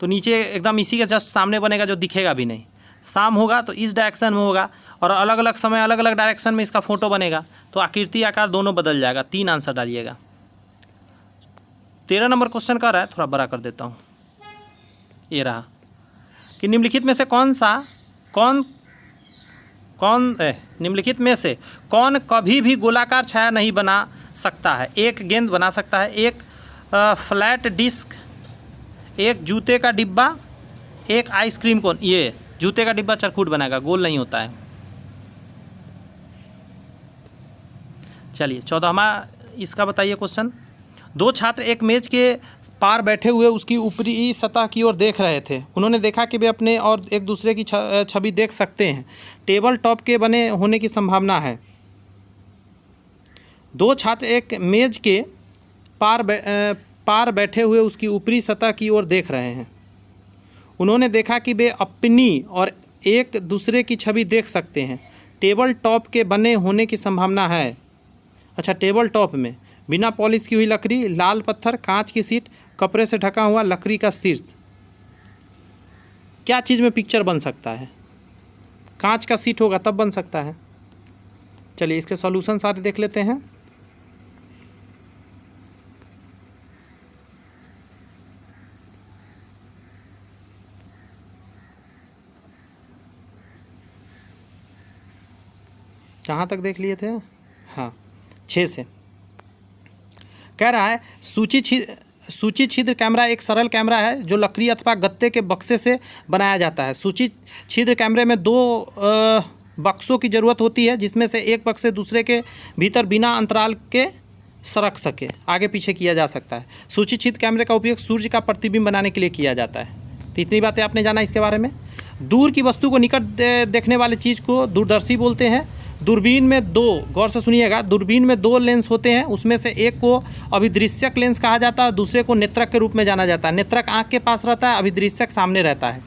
तो नीचे एकदम इसी के जस्ट सामने बनेगा, जो दिखेगा भी नहीं। शाम होगा तो इस डायरेक्शन में होगा और अलग अलग समय अलग अलग डायरेक्शन में इसका फोटो बनेगा। तो आकृति आकार दोनों बदल जाएगा। 3 आंसर डालिएगा। 13 नंबर क्वेश्चन का रहा है, थोड़ा बड़ा कर देता हूँ। ये रहा कि निम्नलिखित में से निम्नलिखित में से कौन कभी भी गोलाकार छाया नहीं बना सकता है? एक गेंद बना सकता है, एक फ्लैट डिस्क, एक जूते का डिब्बा, एक आइसक्रीम कोन। ये जूते का डिब्बा चरखूट बनाएगा, गोल नहीं होता है। चलिए, 14वां इसका बताइए क्वेश्चन। 2 छात्र एक मेज के पार बैठे हुए उसकी ऊपरी सतह की ओर देख रहे थे। उन्होंने देखा कि वे अपने और एक दूसरे की छवि देख सकते हैं। टेबल टॉप के बने होने की संभावना है। 2 छात्र एक मेज के पार बैठे हुए उसकी ऊपरी सतह की ओर देख रहे हैं। उन्होंने देखा कि वे अपनी और एक दूसरे की छवि देख सकते हैं। टेबल टॉप के बने होने की संभावना है। अच्छा, टेबल टॉप में बिना पॉलिश की हुई लकड़ी, लाल पत्थर, कांच की सीट, कपड़े से ढका हुआ लकड़ी का शीर्ष। क्या चीज़ में पिक्चर बन सकता है? कांच का सीट होगा तब बन सकता है। चलिए, इसके सॉल्यूशन सारे देख लेते हैं। कहाँ तक देख लिए थे? हाँ, 6 से कह रहा है सूची छिद्र कैमरा एक सरल कैमरा है जो लकड़ी अथवा गत्ते के बक्से से बनाया जाता है। सूची छिद्र कैमरे में 2 बक्सों की ज़रूरत होती है, जिसमें से एक बक्से दूसरे के भीतर बिना अंतराल के सरक सके आगे पीछे किया जा सकता है। सूची छिद्र कैमरे का उपयोग सूर्य का प्रतिबिंब बनाने के लिए किया जाता है। तो इतनी बातें आपने जाना इसके बारे में। दूर की वस्तु को निकट देखने वाली चीज़ को दूरदर्शी बोलते हैं। दूरबीन में 2, गौर से सुनिएगा, दूरबीन में 2 लेंस होते हैं। उसमें से एक को अभिदृश्यक लेंस कहा जाता है, दूसरे को नेत्रक के रूप में जाना जाता है। नेत्रक आँख के पास रहता है, अभिदृश्यक सामने रहता है।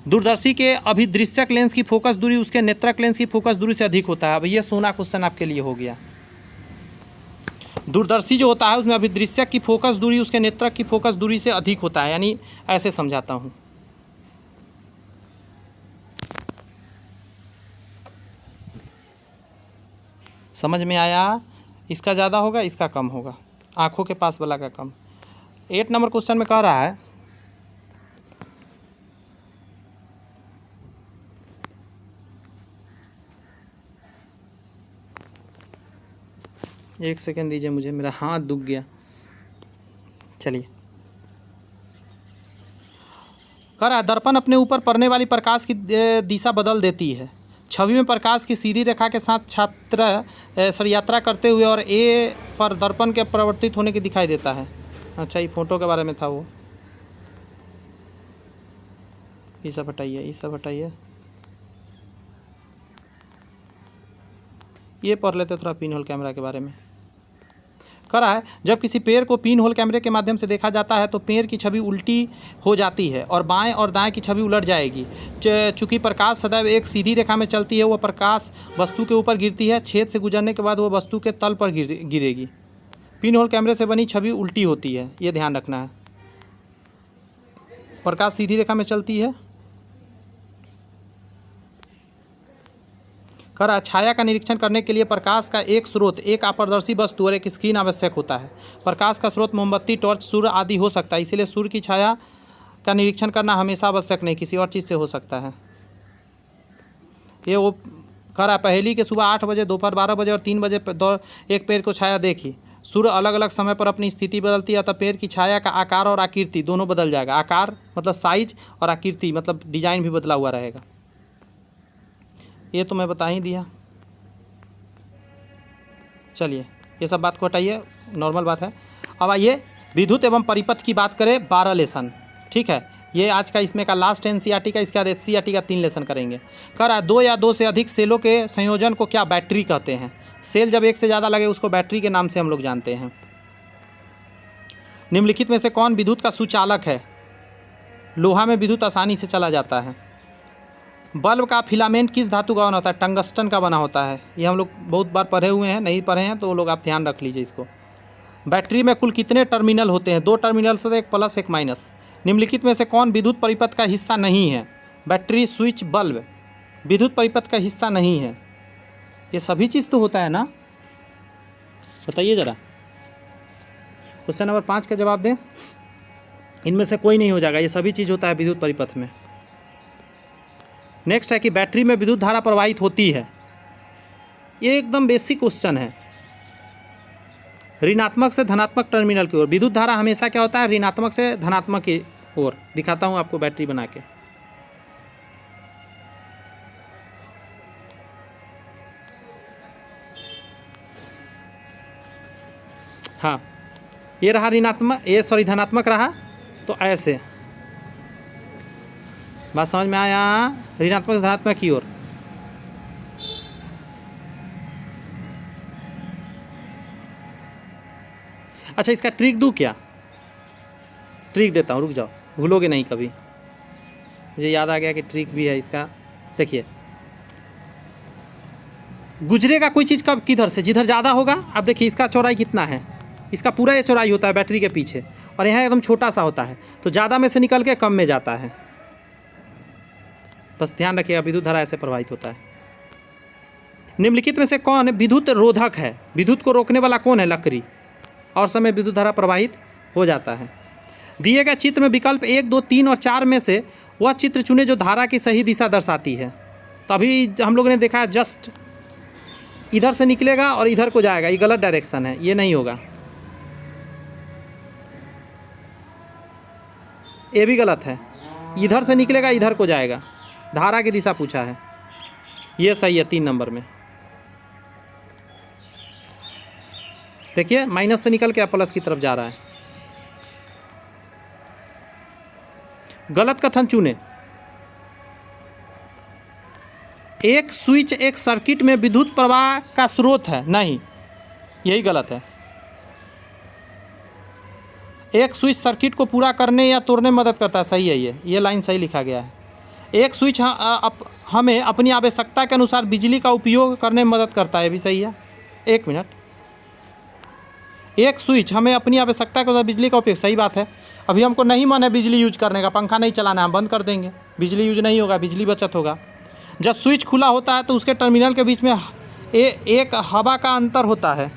दूरदर्शी के अभिदृश्यक लेंस की फोकस दूरी उसके नेत्रक लेंस की फोकस दूरी से अधिक होता है। अब ये सोना क्वेश्चन आपके लिए हो गया। दूरदर्शी जो होता है उसमें अभिदृश्यक की फोकस दूरी उसके नेत्रक की फोकस दूरी से अधिक होता है। यानी ऐसे समझाता हूँ। समझ में आया? इसका ज़्यादा होगा, इसका कम होगा, आँखों के पास वाला का कम। 8 नंबर क्वेश्चन में कह रहा है एक सेकेंड दीजिए मुझे, मेरा हाथ दुख गया। चलिए, कह रहा है दर्पण अपने ऊपर पड़ने वाली प्रकाश की दिशा बदल देती है। छवि में प्रकाश की सीधी रेखा के साथ यात्रा करते हुए और ए पर दर्पण के परिवर्तित होने की दिखाई देता है। अच्छा, ये फोटो के बारे में था वो। ये सब हटाइए, ये सब हटाइए, ये पढ़ लेते थोड़ा पिन होल कैमरा के बारे में। कह रहा है जब किसी पेड़ को पिन होल कैमरे के माध्यम से देखा जाता है तो पेड़ की छवि उल्टी हो जाती है और बाएं और दाएं की छवि उलट जाएगी। चूँकि प्रकाश सदैव एक सीधी रेखा में चलती है, वह प्रकाश वस्तु के ऊपर गिरती है, छेद से गुजरने के बाद वह वस्तु के तल पर गिरेगी। पिन होल कैमरे से बनी छवि उल्टी होती है, ये ध्यान रखना है। प्रकाश सीधी रेखा में चलती है। कह रहा छाया का निरीक्षण करने के लिए प्रकाश का एक स्रोत, एक अपारदर्शी वस्तु और एक स्क्रीन आवश्यक होता है। प्रकाश का स्रोत मोमबत्ती, टॉर्च, सूर्य आदि हो सकता है, इसीलिए सूर्य की छाया का निरीक्षण करना हमेशा आवश्यक नहीं, किसी और चीज़ से हो सकता है। ये वो कह रहा पहेली के सुबह 8 बजे, दोपहर 12 बजे और 3 बजे एक पेड़ को छाया देखी। सूर्य अलग अलग समय पर अपनी स्थिति बदलती है, तब पेड़ की छाया का आकार और आकृति दोनों बदल जाएगा। आकार मतलब साइज और आकृति मतलब डिजाइन भी बदला हुआ रहेगा। ये तो मैं बता ही दिया। चलिए ये सब बात को हटाइए, नॉर्मल बात है। अब आइए विद्युत एवं परिपथ की बात करें, 12 लेसन, ठीक है। ये आज का इसमें का लास्ट एनसीईआरटी का, इसके बाद एससीईआरटी का 3 लेसन करेंगे। कह रहा है 2 या 2 से अधिक सेलों के संयोजन को क्या बैटरी कहते हैं। सेल जब एक से ज़्यादा लगे उसको बैटरी के नाम से हम लोग जानते हैं। निम्नलिखित में से कौन विद्युत का सुचालक है। लोहा में विद्युत आसानी से चला जाता है। बल्ब का फिलामेंट किस धातु का बना होता है। टंगस्टन का बना होता है। ये हम लोग बहुत बार पढ़े हुए हैं, नहीं पढ़े हैं तो वो लोग आप ध्यान रख लीजिए इसको। बैटरी में कुल कितने टर्मिनल होते हैं। 2 टर्मिनल होते हैं, एक प्लस एक माइनस। निम्नलिखित में से कौन विद्युत परिपथ का हिस्सा नहीं है। बैटरी, स्विच, बल्ब विद्युत परिपथ का हिस्सा नहीं है। ये सभी चीज़ तो होता है ना, बताइए ज़रा। क्वेश्चन नंबर 5 का जवाब दें। इनमें से कोई नहीं हो जाएगा, ये सभी चीज़ होता है विद्युत परिपथ में। नेक्स्ट है कि बैटरी में विद्युत धारा प्रवाहित होती है। ये एकदम बेसिक क्वेश्चन है। ऋणात्मक से धनात्मक टर्मिनल की ओर विद्युत धारा हमेशा क्या होता है, ऋणात्मक से धनात्मक की ओर। दिखाता हूँ आपको बैटरी बना के। हाँ, ये रहा ऋणात्मक, ये सॉरी धनात्मक रहा, तो ऐसे बात समझ में आया। ऋणात्मक से धनात्मक की ओर। अच्छा, इसका ट्रिक दूँ क्या। ट्रिक देता हूँ, रुक जाओ, भूलोगे नहीं कभी। मुझे याद आ गया कि ट्रिक भी है इसका। देखिए, गुजरेगा कोई चीज़ कब किधर से, जिधर ज़्यादा होगा। अब देखिए इसका चौड़ाई कितना है, इसका पूरा ये चौड़ाई होता है बैटरी के पीछे, और यहाँ एकदम छोटा सा होता है, तो ज़्यादा में से निकल के कम में जाता है। बस ध्यान रखिएगा, विद्युत धारा ऐसे प्रवाहित होता है। निम्नलिखित में से कौन विद्युत रोधक है। विद्युत को रोकने वाला कौन है, लकड़ी, और समय विद्युत धारा प्रवाहित हो जाता है। दिए गए चित्र में विकल्प 1, 2, 3 और 4 में से वह चित्र चुने जो धारा की सही दिशा दर्शाती है। तो अभी हम लोगों ने देखा है जस्ट इधर से निकलेगा और इधर को जाएगा, ये गलत डायरेक्शन है, ये नहीं होगा। ये भी गलत है, इधर से निकलेगा इधर को जाएगा। धारा की दिशा पूछा है, ये सही है 3 नंबर में। देखिए माइनस से निकल के प्लस की तरफ जा रहा है। गलत कथन चुने। एक स्विच एक सर्किट में विद्युत प्रवाह का स्रोत है, नहीं, यही गलत है। एक स्विच सर्किट को पूरा करने या तोड़ने में मदद करता है, सही है, ये लाइन सही लिखा गया है। एक स्विच हमें अपनी आवश्यकता के अनुसार बिजली का उपयोग करने में मदद करता है, भी सही है। एक मिनट, एक स्विच हमें अपनी आवश्यकता के अनुसार बिजली का उपयोग, सही बात है। अभी हमको नहीं मन है बिजली यूज करने का, पंखा नहीं चलाना है, हम बंद कर देंगे, बिजली यूज नहीं होगा, बिजली बचत होगा। जब स्विच खुला होता है तो उसके टर्मिनल के बीच में एक हवा का अंतर होता है।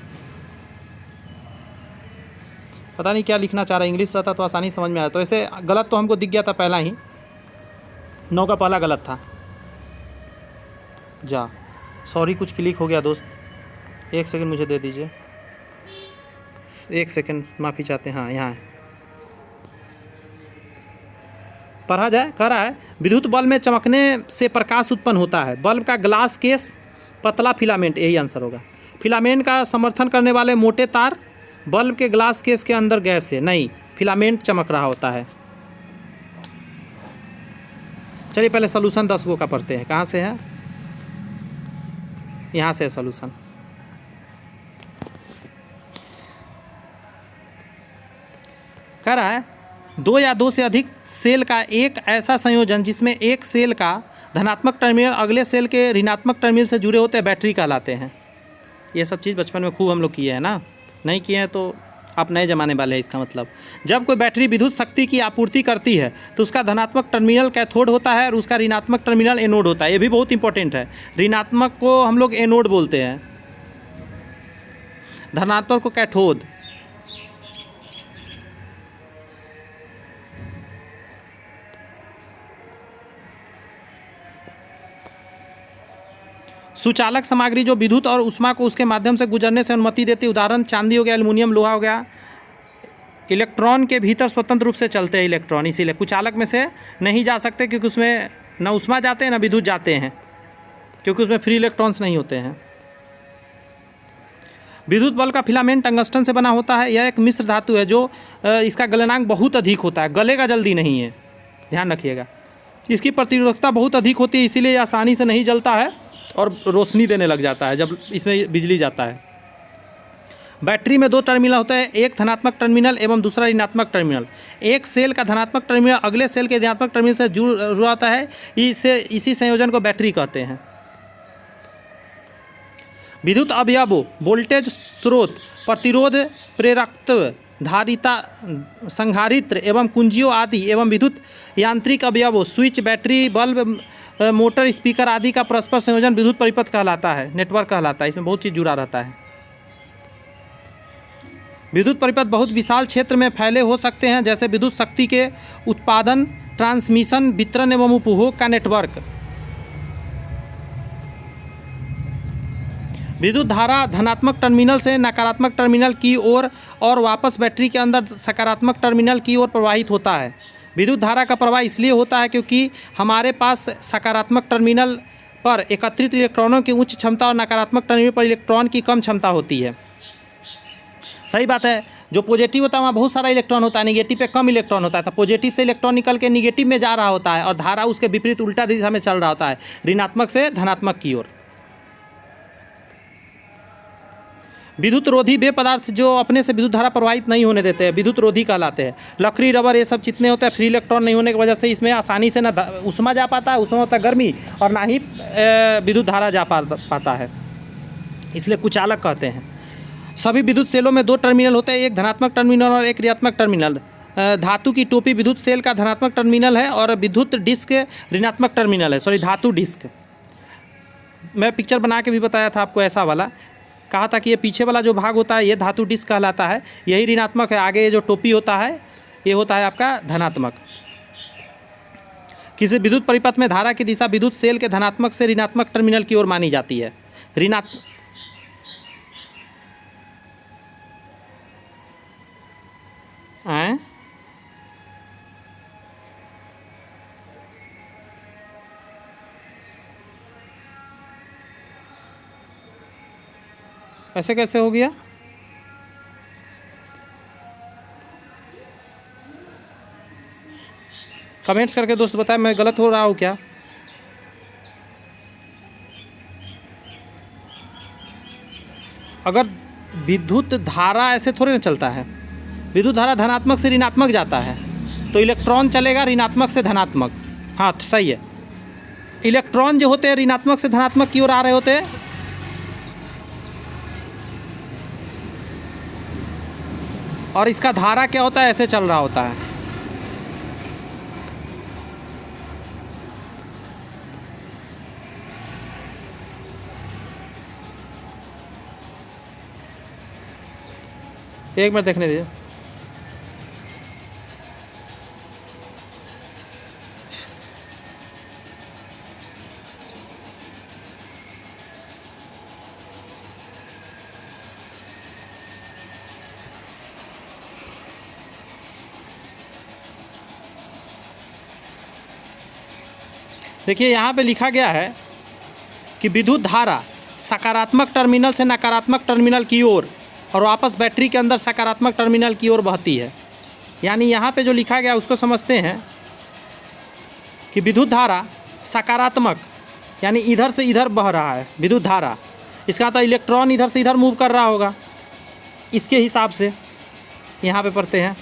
पता नहीं क्या लिखना चाह रहा है, इंग्लिश रहता तो आसानी समझ में आया। तो ऐसे गलत तो हमको दिख गया था पहला ही, 9 का पहला गलत था। जा सॉरी, कुछ क्लिक हो गया दोस्त, 1 सेकंड मुझे दे दीजिए, 1 सेकंड, माफ़ी चाहते हैं। हाँ, यहाँ है। पढ़ा जाए। कह रहा है विद्युत बल्ब में चमकने से प्रकाश उत्पन्न होता है। बल्ब का ग्लास केस पतला फिलामेंट, यही आंसर होगा। फिलामेंट का समर्थन करने वाले मोटे तार, बल्ब के ग्लास केस के अंदर गैस है, नहीं, फिलामेंट चमक रहा होता है। चलिए पहले सोल्यूशन 10 गो का पढ़ते हैं। कहाँ से है? यहाँ से है सोल्यूशन। कह रहा है दो या दो से अधिक सेल का एक ऐसा संयोजन जिसमें एक सेल का धनात्मक टर्मिनल अगले सेल के ऋणात्मक टर्मिनल से जुड़े होते हैं, बैटरी कहलाते हैं। ये सब चीज़ बचपन में खूब हम लोग किए हैं ना, नहीं किए हैं तो आप नए ज़माने वाले हैं। इसका मतलब जब कोई बैटरी विद्युत शक्ति की आपूर्ति करती है तो उसका धनात्मक टर्मिनल कैथोड होता है और उसका ऋणात्मक टर्मिनल एनोड होता है। ये भी बहुत इंपॉर्टेंट है। ऋणात्मक को हम लोग एनोड बोलते हैं, धनात्मक को कैथोड। सुचालक सामग्री जो विद्युत और ऊष्मा को उसके माध्यम से गुजरने से अनुमति देती है, उदाहरण चांदी हो गया, एल्युमिनियम, लोहा हो गया। इलेक्ट्रॉन के भीतर स्वतंत्र रूप से चलते हैं इलेक्ट्रॉन, इसीलिए कुचालक में से नहीं जा सकते क्योंकि उसमें न ऊष्मा जाते हैं न विद्युत जाते हैं, क्योंकि उसमें फ्री इलेक्ट्रॉन्स नहीं होते हैं। विद्युत बल्ब का फिलामेंट टंगस्टन से बना होता है। यह एक मिश्र धातु है जो इसका गलनांक बहुत अधिक होता है, गलेगा जल्दी नहीं है, ध्यान रखिएगा। इसकी प्रतिरोधकता बहुत अधिक होती है, इसीलिए आसानी से नहीं जलता है और रोशनी देने लग जाता है जब इसमें बिजली जाता है। बैटरी में दो टर्मिनल होते हैं, एक धनात्मक टर्मिनल एवं दूसरा ऋणात्मक टर्मिनल। एक सेल का धनात्मक टर्मिनल अगले सेल के ऋणात्मक टर्मिनल से जुड़ा होता है, इसी संयोजन को बैटरी कहते हैं। विद्युत अवयवों, वोल्टेज स्रोत, प्रतिरोध, प्रेरकत्व, धारिता, संधारित्र एवं कुंजियों आदि एवं विद्युत यांत्रिक अवयवों, switch, battery, bulb, motor, speaker आदि का परस्पर संयोजन विद्युत परिपथ कहलाता है, नेटवर्क कहलाता है। इसमें बहुत चीज़ जुड़ा रहता है। विद्युत परिपथ बहुत विशाल क्षेत्र में फैले हो सकते हैं, जैसे विद्युत शक्ति के उत्पादन, ट्रांसमिशन, वितरण एवं उपभोग का नेटवर्क। विद्युत धारा धनात्मक टर्मिनल से नकारात्मक टर्मिनल की ओर और वापस बैटरी के अंदर सकारात्मक टर्मिनल की ओर प्रवाहित होता है। विद्युत धारा का प्रवाह इसलिए होता है क्योंकि हमारे पास सकारात्मक टर्मिनल पर एकत्रित इलेक्ट्रॉनों की उच्च क्षमता और नकारात्मक टर्मिनल पर इलेक्ट्रॉन की कम क्षमता होती है। सही बात है। जो पॉजिटिव होता है वहाँ बहुत सारा इलेक्ट्रॉन होता है, नेगेटिव पे कम इलेक्ट्रॉन होता है। तो पॉजिटिव से इलेक्ट्रॉन निकल के नेगेटिव में जा रहा होता है और धारा उसके विपरीत उल्टा दिशा में चल रहा होता है, ऋणात्मक से धनात्मक की ओर। विद्युत रोधी वे पदार्थ जो अपने से विद्युत धारा प्रवाहित नहीं होने देते हैं, विद्युत रोधी कहलाते हैं। लकड़ी, रबर, ये सब जितने होते हैं फ्री इलेक्ट्रॉन नहीं होने की वजह से इसमें आसानी से ना ऊष्मा जा पाता है, उसमें होता है गर्मी, और ना ही विद्युत धारा जा पाता है, इसलिए कुचालक कहते हैं। सभी विद्युत सेलों में दो टर्मिनल होते हैं, एक धनात्मक टर्मिनल और एक ऋणात्मक टर्मिनल। धातु की टोपी विद्युत सेल का धनात्मक टर्मिनल है और विद्युत डिस्क ऋणात्मक टर्मिनल है। सॉरी, धातु डिस्क। मैं पिक्चर बना के भी बताया था आपको, ऐसा वाला कहा था कि ये पीछे वाला जो भाग होता है ये धातु डिस्क कहलाता है, यही ऋणात्मक है। आगे ये जो टोपी होता है ये होता है आपका धनात्मक। किसी विद्युत परिपथ में धारा की दिशा विद्युत सेल के धनात्मक से ऋणात्मक टर्मिनल की ओर मानी जाती है। ऐसे कैसे हो गया? कमेंट्स करके दोस्त बताएं मैं गलत हो रहा हूँ क्या? अगर विद्युत धारा ऐसे थोड़े ना चलता है, विद्युत धारा धनात्मक से ऋणात्मक जाता है तो इलेक्ट्रॉन चलेगा ऋणात्मक से धनात्मक। हाँ सही है, इलेक्ट्रॉन जो होते हैं ऋणात्मक से धनात्मक की ओर आ रहे होते हैं, और इसका धारा क्या होता है, ऐसे चल रहा होता है। एक मिनट देखने दीजिए। देखिए यहाँ पे लिखा गया है कि विद्युत धारा सकारात्मक टर्मिनल से नकारात्मक टर्मिनल की ओर और वापस बैटरी के अंदर सकारात्मक टर्मिनल की ओर बहती है। यानी यहाँ पे जो लिखा गया उसको समझते हैं कि विद्युत धारा सकारात्मक यानी इधर से इधर बह रहा है विद्युत धारा, इसका मतलब इलेक्ट्रॉन इधर से इधर मूव कर रहा होगा, इसके हिसाब से यहाँ पे पढ़ते हैं।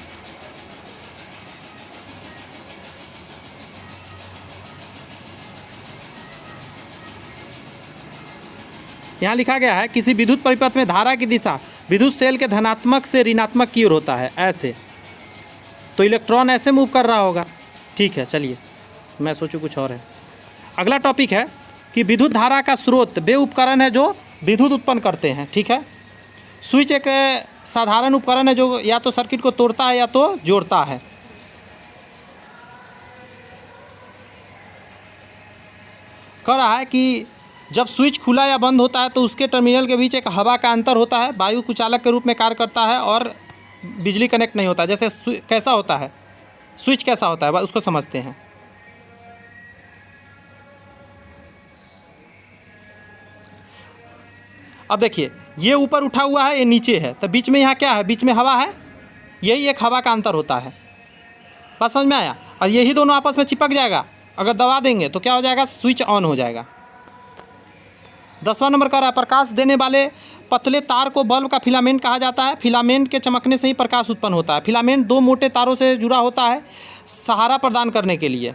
यहाँ लिखा गया है किसी विद्युत परिपथ में धारा की दिशा विद्युत सेल के धनात्मक से ऋणात्मक की ओर होता है, ऐसे तो इलेक्ट्रॉन ऐसे मूव कर रहा होगा। ठीक है, चलिए मैं सोचूं कुछ और है। अगला टॉपिक है कि विद्युत धारा का स्रोत वे उपकरण है जो विद्युत उत्पन्न करते हैं। ठीक है, स्विच एक साधारण उपकरण है जो या तो सर्किट को तोड़ता है या तो जोड़ता है। कह रहा है कि जब स्विच खुला या बंद होता है तो उसके टर्मिनल के बीच एक हवा का अंतर होता है, वायु कुचालक के रूप में कार्य करता है और बिजली कनेक्ट नहीं होता। जैसे कैसा होता है स्विच, कैसा होता है उसको समझते हैं। अब देखिए ये ऊपर उठा हुआ है, ये नीचे है, तो बीच में यहाँ क्या है, बीच में हवा है, यही एक हवा का अंतर होता है। बात समझ में आया? और यही दोनों आपस में चिपक जाएगा, अगर दबा देंगे तो क्या हो जाएगा, स्विच ऑन हो जाएगा। 10वां नंबर का रहा है प्रकाश देने वाले पतले तार को बल्ब का फिलामेंट कहा जाता है। फिलामेंट के चमकने से ही प्रकाश उत्पन्न होता है। फिलामेंट दो मोटे तारों से जुड़ा होता है सहारा प्रदान करने के लिए,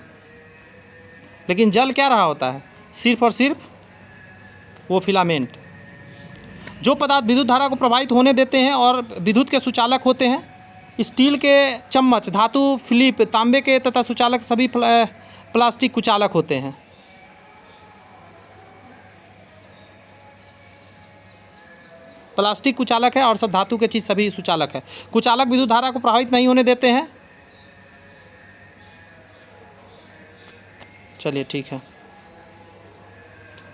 लेकिन जल क्या रहा होता है, सिर्फ और सिर्फ वो फिलामेंट। जो पदार्थ विद्युत धारा को प्रभावित होने देते हैं और विद्युत के सुचालक होते हैं, स्टील के चम्मच, धातु फिलिप, तांबे के तथा सुचालक सभी प्लास्टिक कुचालक होते हैं। प्लास्टिक कुचालक है और सब धातु के चीज़ सभी सुचालक है। कुचालक विद्युत धारा को प्रभावित नहीं होने देते हैं। चलिए ठीक है।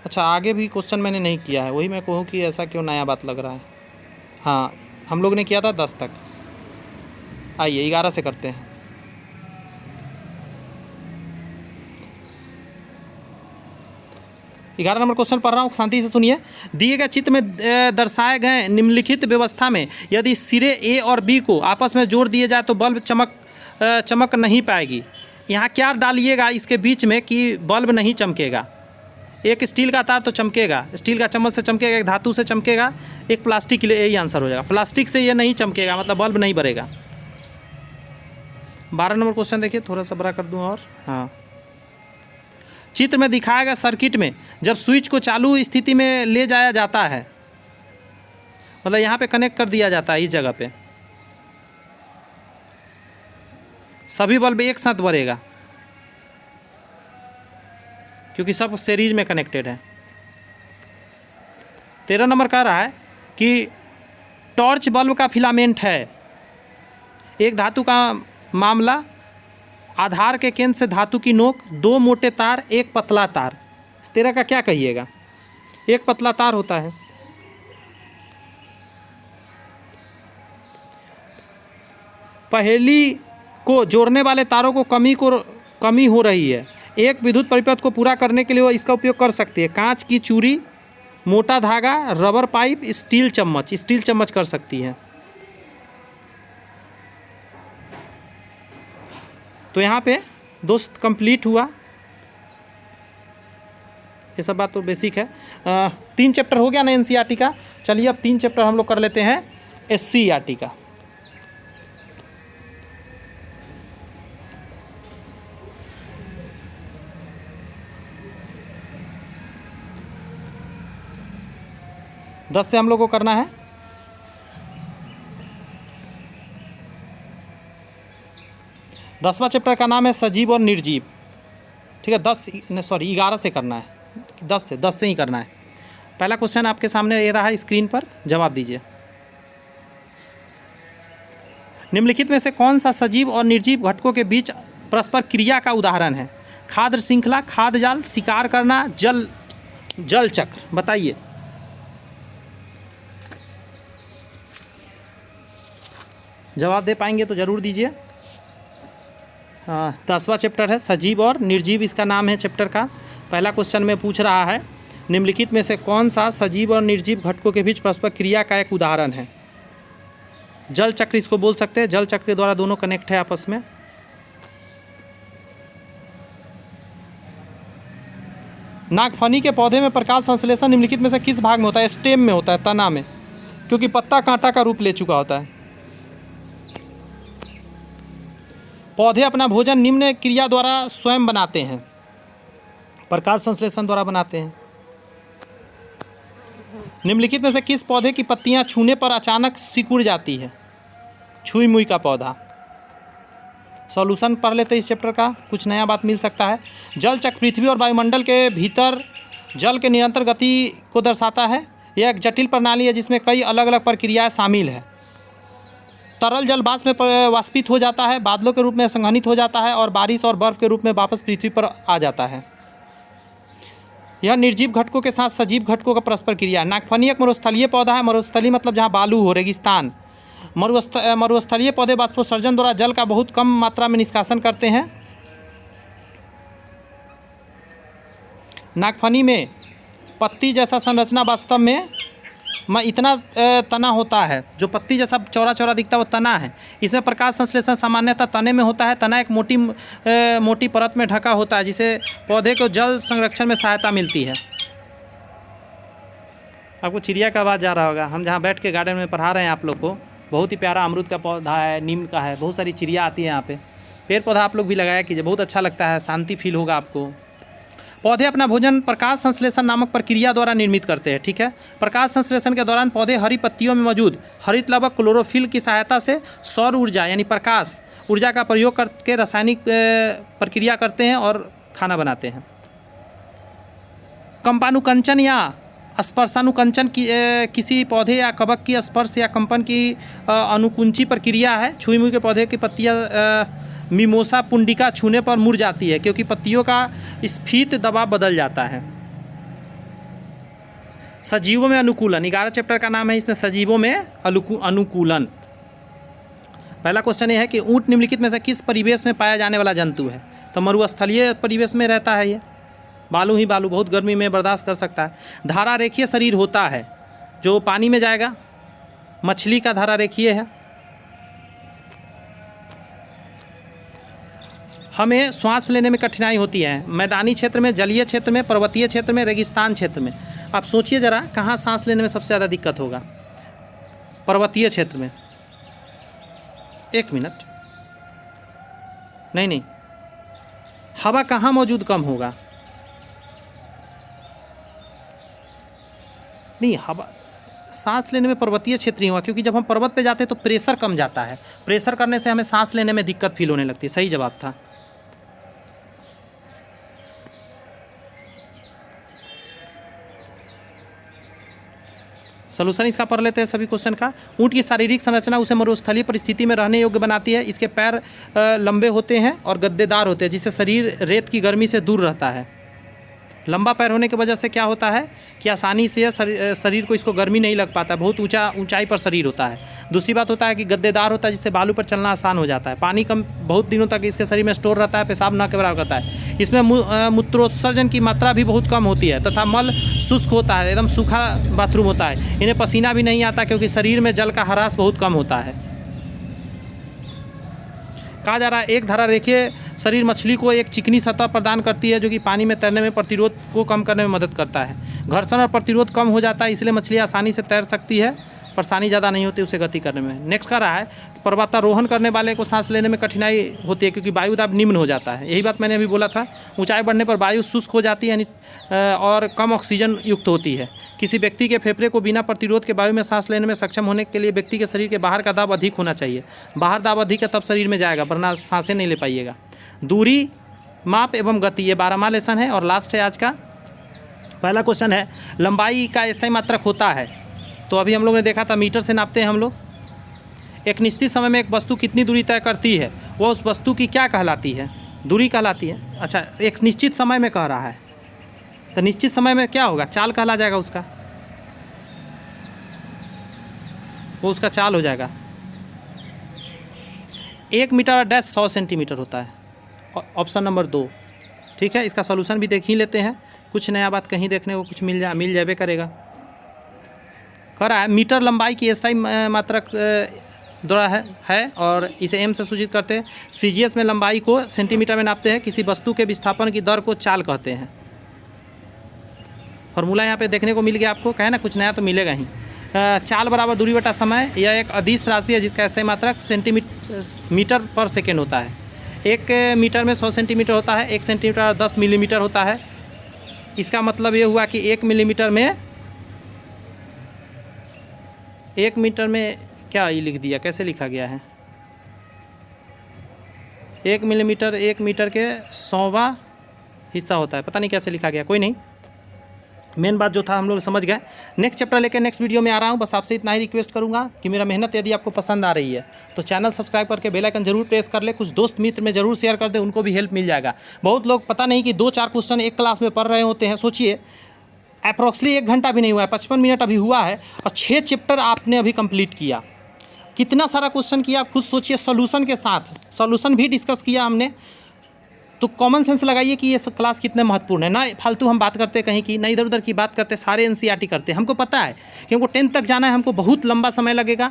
अच्छा, आगे भी क्वेश्चन मैंने नहीं किया है, वही मैं कहूँ कि ऐसा क्यों नया बात लग रहा है। हाँ, हम लोग ने किया था 10 तक, आइए 11 से करते हैं। ग्यारह नंबर क्वेश्चन पढ़ रहा हूँ, शांति से सुनिए। दिए गए चित्र में दर्शाए गए निम्नलिखित व्यवस्था में यदि सिरे ए और बी को आपस में जोड़ दिए जाए तो बल्ब चमक नहीं पाएगी। यहाँ क्या डालिएगा इसके बीच में कि बल्ब नहीं चमकेगा। एक स्टील का तार तो चमकेगा, स्टील का चम्मच से चमकेगा, एक धातु से चमकेगा, एक प्लास्टिक के लिए यही आंसर हो जाएगा। प्लास्टिक से ये नहीं चमकेगा, मतलब बल्ब नहीं बनेगा। 12 नंबर क्वेश्चन देखिए, थोड़ा सा बड़ा कर दूँ और हाँ। चित्र में दिखाया गया सर्किट में जब स्विच को चालू स्थिति में ले जाया जाता है, मतलब यहाँ पे कनेक्ट कर दिया जाता है, इस जगह पे सभी बल्ब एक साथ बनेगा क्योंकि सब सीरीज में कनेक्टेड है। 13 नंबर कह रहा है कि टॉर्च बल्ब का फिलामेंट है। एक धातु का मामला, आधार के केंद्र से धातु की नोक, दो मोटे तार, एक पतला तार। 13 का क्या कहिएगा, एक पतला तार होता है। पहेली को जोड़ने वाले तारों को कमी हो रही है। एक विद्युत परिपथ को पूरा करने के लिए वो इसका उपयोग कर सकती है। कांच की चूड़ी, मोटा धागा, रबर पाइप, स्टील चम्मच कर सकती है। तो यहाँ पे दोस्त कंप्लीट हुआ। ये सब बात तो बेसिक है। 3 चैप्टर हो गया ना एनसीईआरटी का। चलिए अब 3 चैप्टर हम लोग कर लेते हैं एससीईआरटी का। दस से हम लोग को करना है। दसवां चैप्टर का नाम है सजीव और निर्जीव। ठीक है, 11 से करना है, 10 से ही करना है। पहला क्वेश्चन आपके सामने ये रहा है, स्क्रीन पर जवाब दीजिए। निम्नलिखित में से कौन सा सजीव और निर्जीव घटकों के बीच परस्पर क्रिया का उदाहरण है? खाद्य श्रृंखला, खाद्य जाल, शिकार करना, जल चक्र। बताइए। जवाब दे पाएंगे तो ज़रूर दीजिए। 10वां चैप्टर है सजीव और निर्जीव, इसका नाम है चैप्टर का। पहला क्वेश्चन में पूछ रहा है निम्नलिखित में से कौन सा सजीव और निर्जीव घटकों के बीच परस्पर क्रिया का एक उदाहरण है। जल चक्र इसको बोल सकते हैं, जल चक्र के द्वारा दोनों कनेक्ट है आपस में। नागफनी के पौधे में प्रकाश संश्लेषण निम्नलिखित में से किस भाग में होता है। स्टेम में होता है, तना में, क्योंकि पत्ता कांटा का रूप ले चुका होता है। पौधे अपना भोजन निम्न क्रिया द्वारा स्वयं बनाते हैं, प्रकाश संश्लेषण द्वारा बनाते हैं। निम्नलिखित में से किस पौधे की पत्तियां छूने पर अचानक सिकुड़ जाती है। छुई मुई का पौधा। सॉल्यूशन पढ़ लेते इस चैप्टर का, कुछ नया बात मिल सकता है। जल चक्र पृथ्वी और वायुमंडल के भीतर जल के निरंतर गति को दर्शाता है। यह एक जटिल प्रणाली है जिसमें कई अलग अलग प्रक्रियाएं शामिल है। तरल जल वाष्प में वाष्पित हो जाता है, बादलों के रूप में संघनित हो जाता है और बारिश और बर्फ के रूप में वापस पृथ्वी पर आ जाता है। यह निर्जीव घटकों के साथ सजीव घटकों का परस्पर क्रिया है। नागफनी एक मरुस्थलीय पौधा है। मरुस्थली मतलब जहाँ बालू हो, रेगिस्तान। मरुस्थलीय पौधे वाष्पोत्सर्जन द्वारा जल का बहुत कम मात्रा में निष्कासन करते हैं। नागफनी में पत्ती जैसा संरचना वास्तव में इतना तना होता है, जो पत्ती जैसा चौड़ा चौड़ा दिखता है वो तना है। इसमें प्रकाश संश्लेषण सामान्यतः तने में होता है। तना एक मोटी परत में ढका होता है जिसे पौधे को जल संरक्षण में सहायता मिलती है। आपको चिड़िया का आवाज़ जा रहा होगा। हम जहाँ बैठ के गार्डन में पढ़ा रहे हैं आप लोग को, बहुत ही प्यारा अमरूद का पौधा है, नीम का है, बहुत सारी चिड़िया आती है यहाँ पे। पेड़ पौधा आप लोग भी लगाया कीजिए, बहुत अच्छा लगता है, शांति फील होगा आपको। पौधे अपना भोजन प्रकाश संश्लेषण नामक प्रक्रिया द्वारा निर्मित करते हैं, ठीक है। प्रकाश संश्लेषण के दौरान पौधे हरी पत्तियों में मौजूद हरित लवक क्लोरोफिल की सहायता से सौर ऊर्जा यानी प्रकाश ऊर्जा का प्रयोग करके रासायनिक प्रक्रिया करते हैं और खाना बनाते हैं। कंपानुकंचन या स्पर्शानुकंचन की किसी पौधे या कवक की स्पर्श या कंपन की अनुकुंची प्रक्रिया है। छुई मुई के पौधे की पत्तियाँ मिमोसा पुंडिका छूने पर मुड़ जाती है क्योंकि पत्तियों का स्फीत दबाव बदल जाता है। सजीवों में अनुकूलन 11 चैप्टर का नाम है, इसमें सजीवों में अनुकूलन। पहला क्वेश्चन ये है कि ऊंट निम्नलिखित में से किस परिवेश में पाया जाने वाला जंतु है। तो मरुस्थलीय परिवेश में रहता है ये, बालू ही बालू, बहुत गर्मी में बर्दाश्त कर सकता है। धारा रेखीय शरीर होता है, जो पानी में जाएगा। मछली का धारा रेखीय है। हमें श्वास लेने में कठिनाई होती है मैदानी क्षेत्र में, जलीय क्षेत्र में, पर्वतीय क्षेत्र में, रेगिस्तान क्षेत्र में। आप सोचिए ज़रा कहाँ सांस लेने में सबसे ज़्यादा दिक्कत होगा। पर्वतीय क्षेत्र में। एक मिनट, नहीं, हवा कहाँ मौजूद कम होगा। नहीं, हवा सांस लेने में पर्वतीय क्षेत्र ही होगा, क्योंकि जब हम पर्वत पे जाते हैं तो प्रेशर कम जाता है। प्रेशर करने से हमें सांस लेने में दिक्कत फील होने लगती है। सही जवाब था। सॉल्यूशन इसका पढ़ लेते हैं सभी क्वेश्चन का। ऊंट की शारीरिक संरचना उसे मरुस्थलीय परिस्थिति में रहने योग्य बनाती है। इसके पैर लंबे होते हैं और गद्देदार होते हैं, जिससे शरीर रेत की गर्मी से दूर रहता है। लंबा पैर होने की वजह से क्या होता है कि आसानी से शरीर को इसको गर्मी नहीं लग पाता, बहुत ऊंचाई पर शरीर होता है। दूसरी बात होता है कि गद्देदार होता है, जिससे बालू पर चलना आसान हो जाता है। पानी कम बहुत दिनों तक इसके शरीर में स्टोर रहता है, पेशाब न के बराबर करता है। इसमें मूत्रोत्सर्जन की मात्रा भी बहुत कम होती है तथा मल शुष्क होता है, एकदम सूखा बाथरूम होता है। इन्हें पसीना भी नहीं आता क्योंकि शरीर में जल का ह्रास बहुत कम होता है। कहा जा रहा है एक धारा रेखीय शरीर मछली को एक चिकनी सतह प्रदान करती है, जो कि पानी में तैरने में प्रतिरोध को कम करने में मदद करता है। घर्षण और प्रतिरोध कम हो जाता है, इसलिए मछली आसानी से तैर सकती है, परेशानी ज़्यादा नहीं होती उसे गति करने में। नेक्स्ट का रहा है पर्वतारोहण करने वाले को सांस लेने में कठिनाई होती है क्योंकि वायु दाब निम्न हो जाता है। यही बात मैंने अभी बोला था। ऊंचाई बढ़ने पर वायु शुष्क हो जाती है यानी और कम ऑक्सीजन युक्त होती है। किसी व्यक्ति के फेफड़े को बिना प्रतिरोध के वायु में सांस लेने में सक्षम होने के लिए व्यक्ति के शरीर के बाहर का दाब अधिक होना चाहिए। बाहर दाब अधिक है तब शरीर में जाएगा, वरना सांसें नहीं ले पाइएगा। दूरी, माप एवं गति, ये 12वां लेसन है। और लास्ट है आज का। पहला क्वेश्चन है लंबाई का ऐसा ही मात्रक होता है। तो अभी हम लोग ने देखा था मीटर से नापते हैं हम लोग। एक निश्चित समय में एक वस्तु कितनी दूरी तय करती है, वह उस वस्तु की क्या कहलाती है? दूरी कहलाती है। अच्छा, एक निश्चित समय में कह रहा है तो निश्चित समय में क्या होगा? चाल कहला जाएगा उसका, वो उसका चाल हो जाएगा। 1 मीटर डैश 100 सेंटीमीटर होता है। Option number 2। ठीक है, इसका सॉल्यूशन भी देख ही लेते हैं। कुछ नया बात कहीं देखने को कुछ मिल जावे करेगा। कह रहा है मीटर लंबाई की एसआई मात्रक द्वारा है और इसे एम से सूचित करते हैं। सीजीएस में लंबाई को सेंटीमीटर में नापते हैं। किसी वस्तु के विस्थापन की दर को चाल कहते हैं। फॉर्मूला यहाँ पे देखने को मिल गया आपको, कहे ना कुछ नया तो मिलेगा ही। चाल बराबर दूरी बटा समय, यह एक अदिश राशि है जिसका एसआई मात्रक मीटर पर सेकेंड होता है। 1 मीटर में 100 सेंटीमीटर होता है। 1 सेंटीमीटर 10 मिलीमीटर होता है। इसका मतलब ये हुआ कि 1 मिलीमीटर में, 1 मीटर में क्या ये लिख दिया, कैसे लिखा गया है? 1 मिलीमीटर 1 मीटर के 100वां हिस्सा होता है, पता नहीं कैसे लिखा गया, कोई नहीं। मेन बात जो था हम लोग समझ गए। नेक्स्ट चैप्टर लेकर नेक्स्ट वीडियो में आ रहा हूँ। बस आपसे इतना ही रिक्वेस्ट करूँगा कि मेरा मेहनत यदि आपको पसंद आ रही है तो चैनल सब्सक्राइब करके बेल आइकन जरूर प्रेस कर ले। कुछ दोस्त मित्र में जरूर शेयर कर दे, उनको भी हेल्प मिल जाएगा। बहुत लोग पता नहीं कि 2-4 क्वेश्चन एक क्लास में पढ़ रहे होते हैं। सोचिए अप्रॉक्सली 1 घंटा भी नहीं हुआ है, 55 मिनट अभी हुआ है और 6 चैप्टर आपने अभी कंप्लीट किया। कितना सारा क्वेश्चन किया आप खुद सोचिए, सॉल्यूशन के साथ। सॉल्यूशन भी डिस्कस किया हमने। तो कॉमन सेंस लगाइए कि ये सब क्लास कितने महत्वपूर्ण है। ना फालतू हम बात करते कहीं की, ना इधर उधर की बात करते, सारे एनसीईआरटी करते। हमको पता है कि हमको 10th तक जाना है, हमको बहुत लंबा समय लगेगा,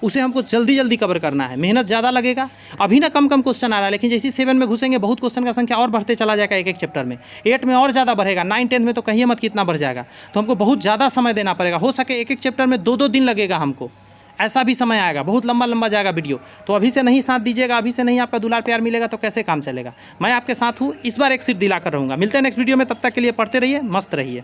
उसे हमको जल्दी जल्दी कवर करना है, मेहनत ज़्यादा लगेगा। अभी ना कम क्वेश्चन आ रहा है, लेकिन जैसे 7 में घुसेंगे बहुत क्वेश्चन का संख्या और बढ़ते चला जाएगा एक चैप्टर में। 8 में और ज़्यादा बढ़ेगा, 9, 10 में तो कहिए मत कितना बढ़ जाएगा। तो हमको बहुत ज़्यादा समय देना पड़ेगा। हो सके एक चैप्टर में 2-2 दिन लगेगा हमको, ऐसा भी समय आएगा, बहुत लंबा जाएगा वीडियो। तो अभी से नहीं साथ दीजिएगा, अभी से नहीं आपका दुलार प्यार मिलेगा तो कैसे काम चलेगा। मैं आपके साथ हूँ, इस बार एक सीट दिलाकर रहूँगा। मिलते हैं नेक्स्ट वीडियो में, तब तक के लिए पढ़ते रहिए, मस्त रहिए।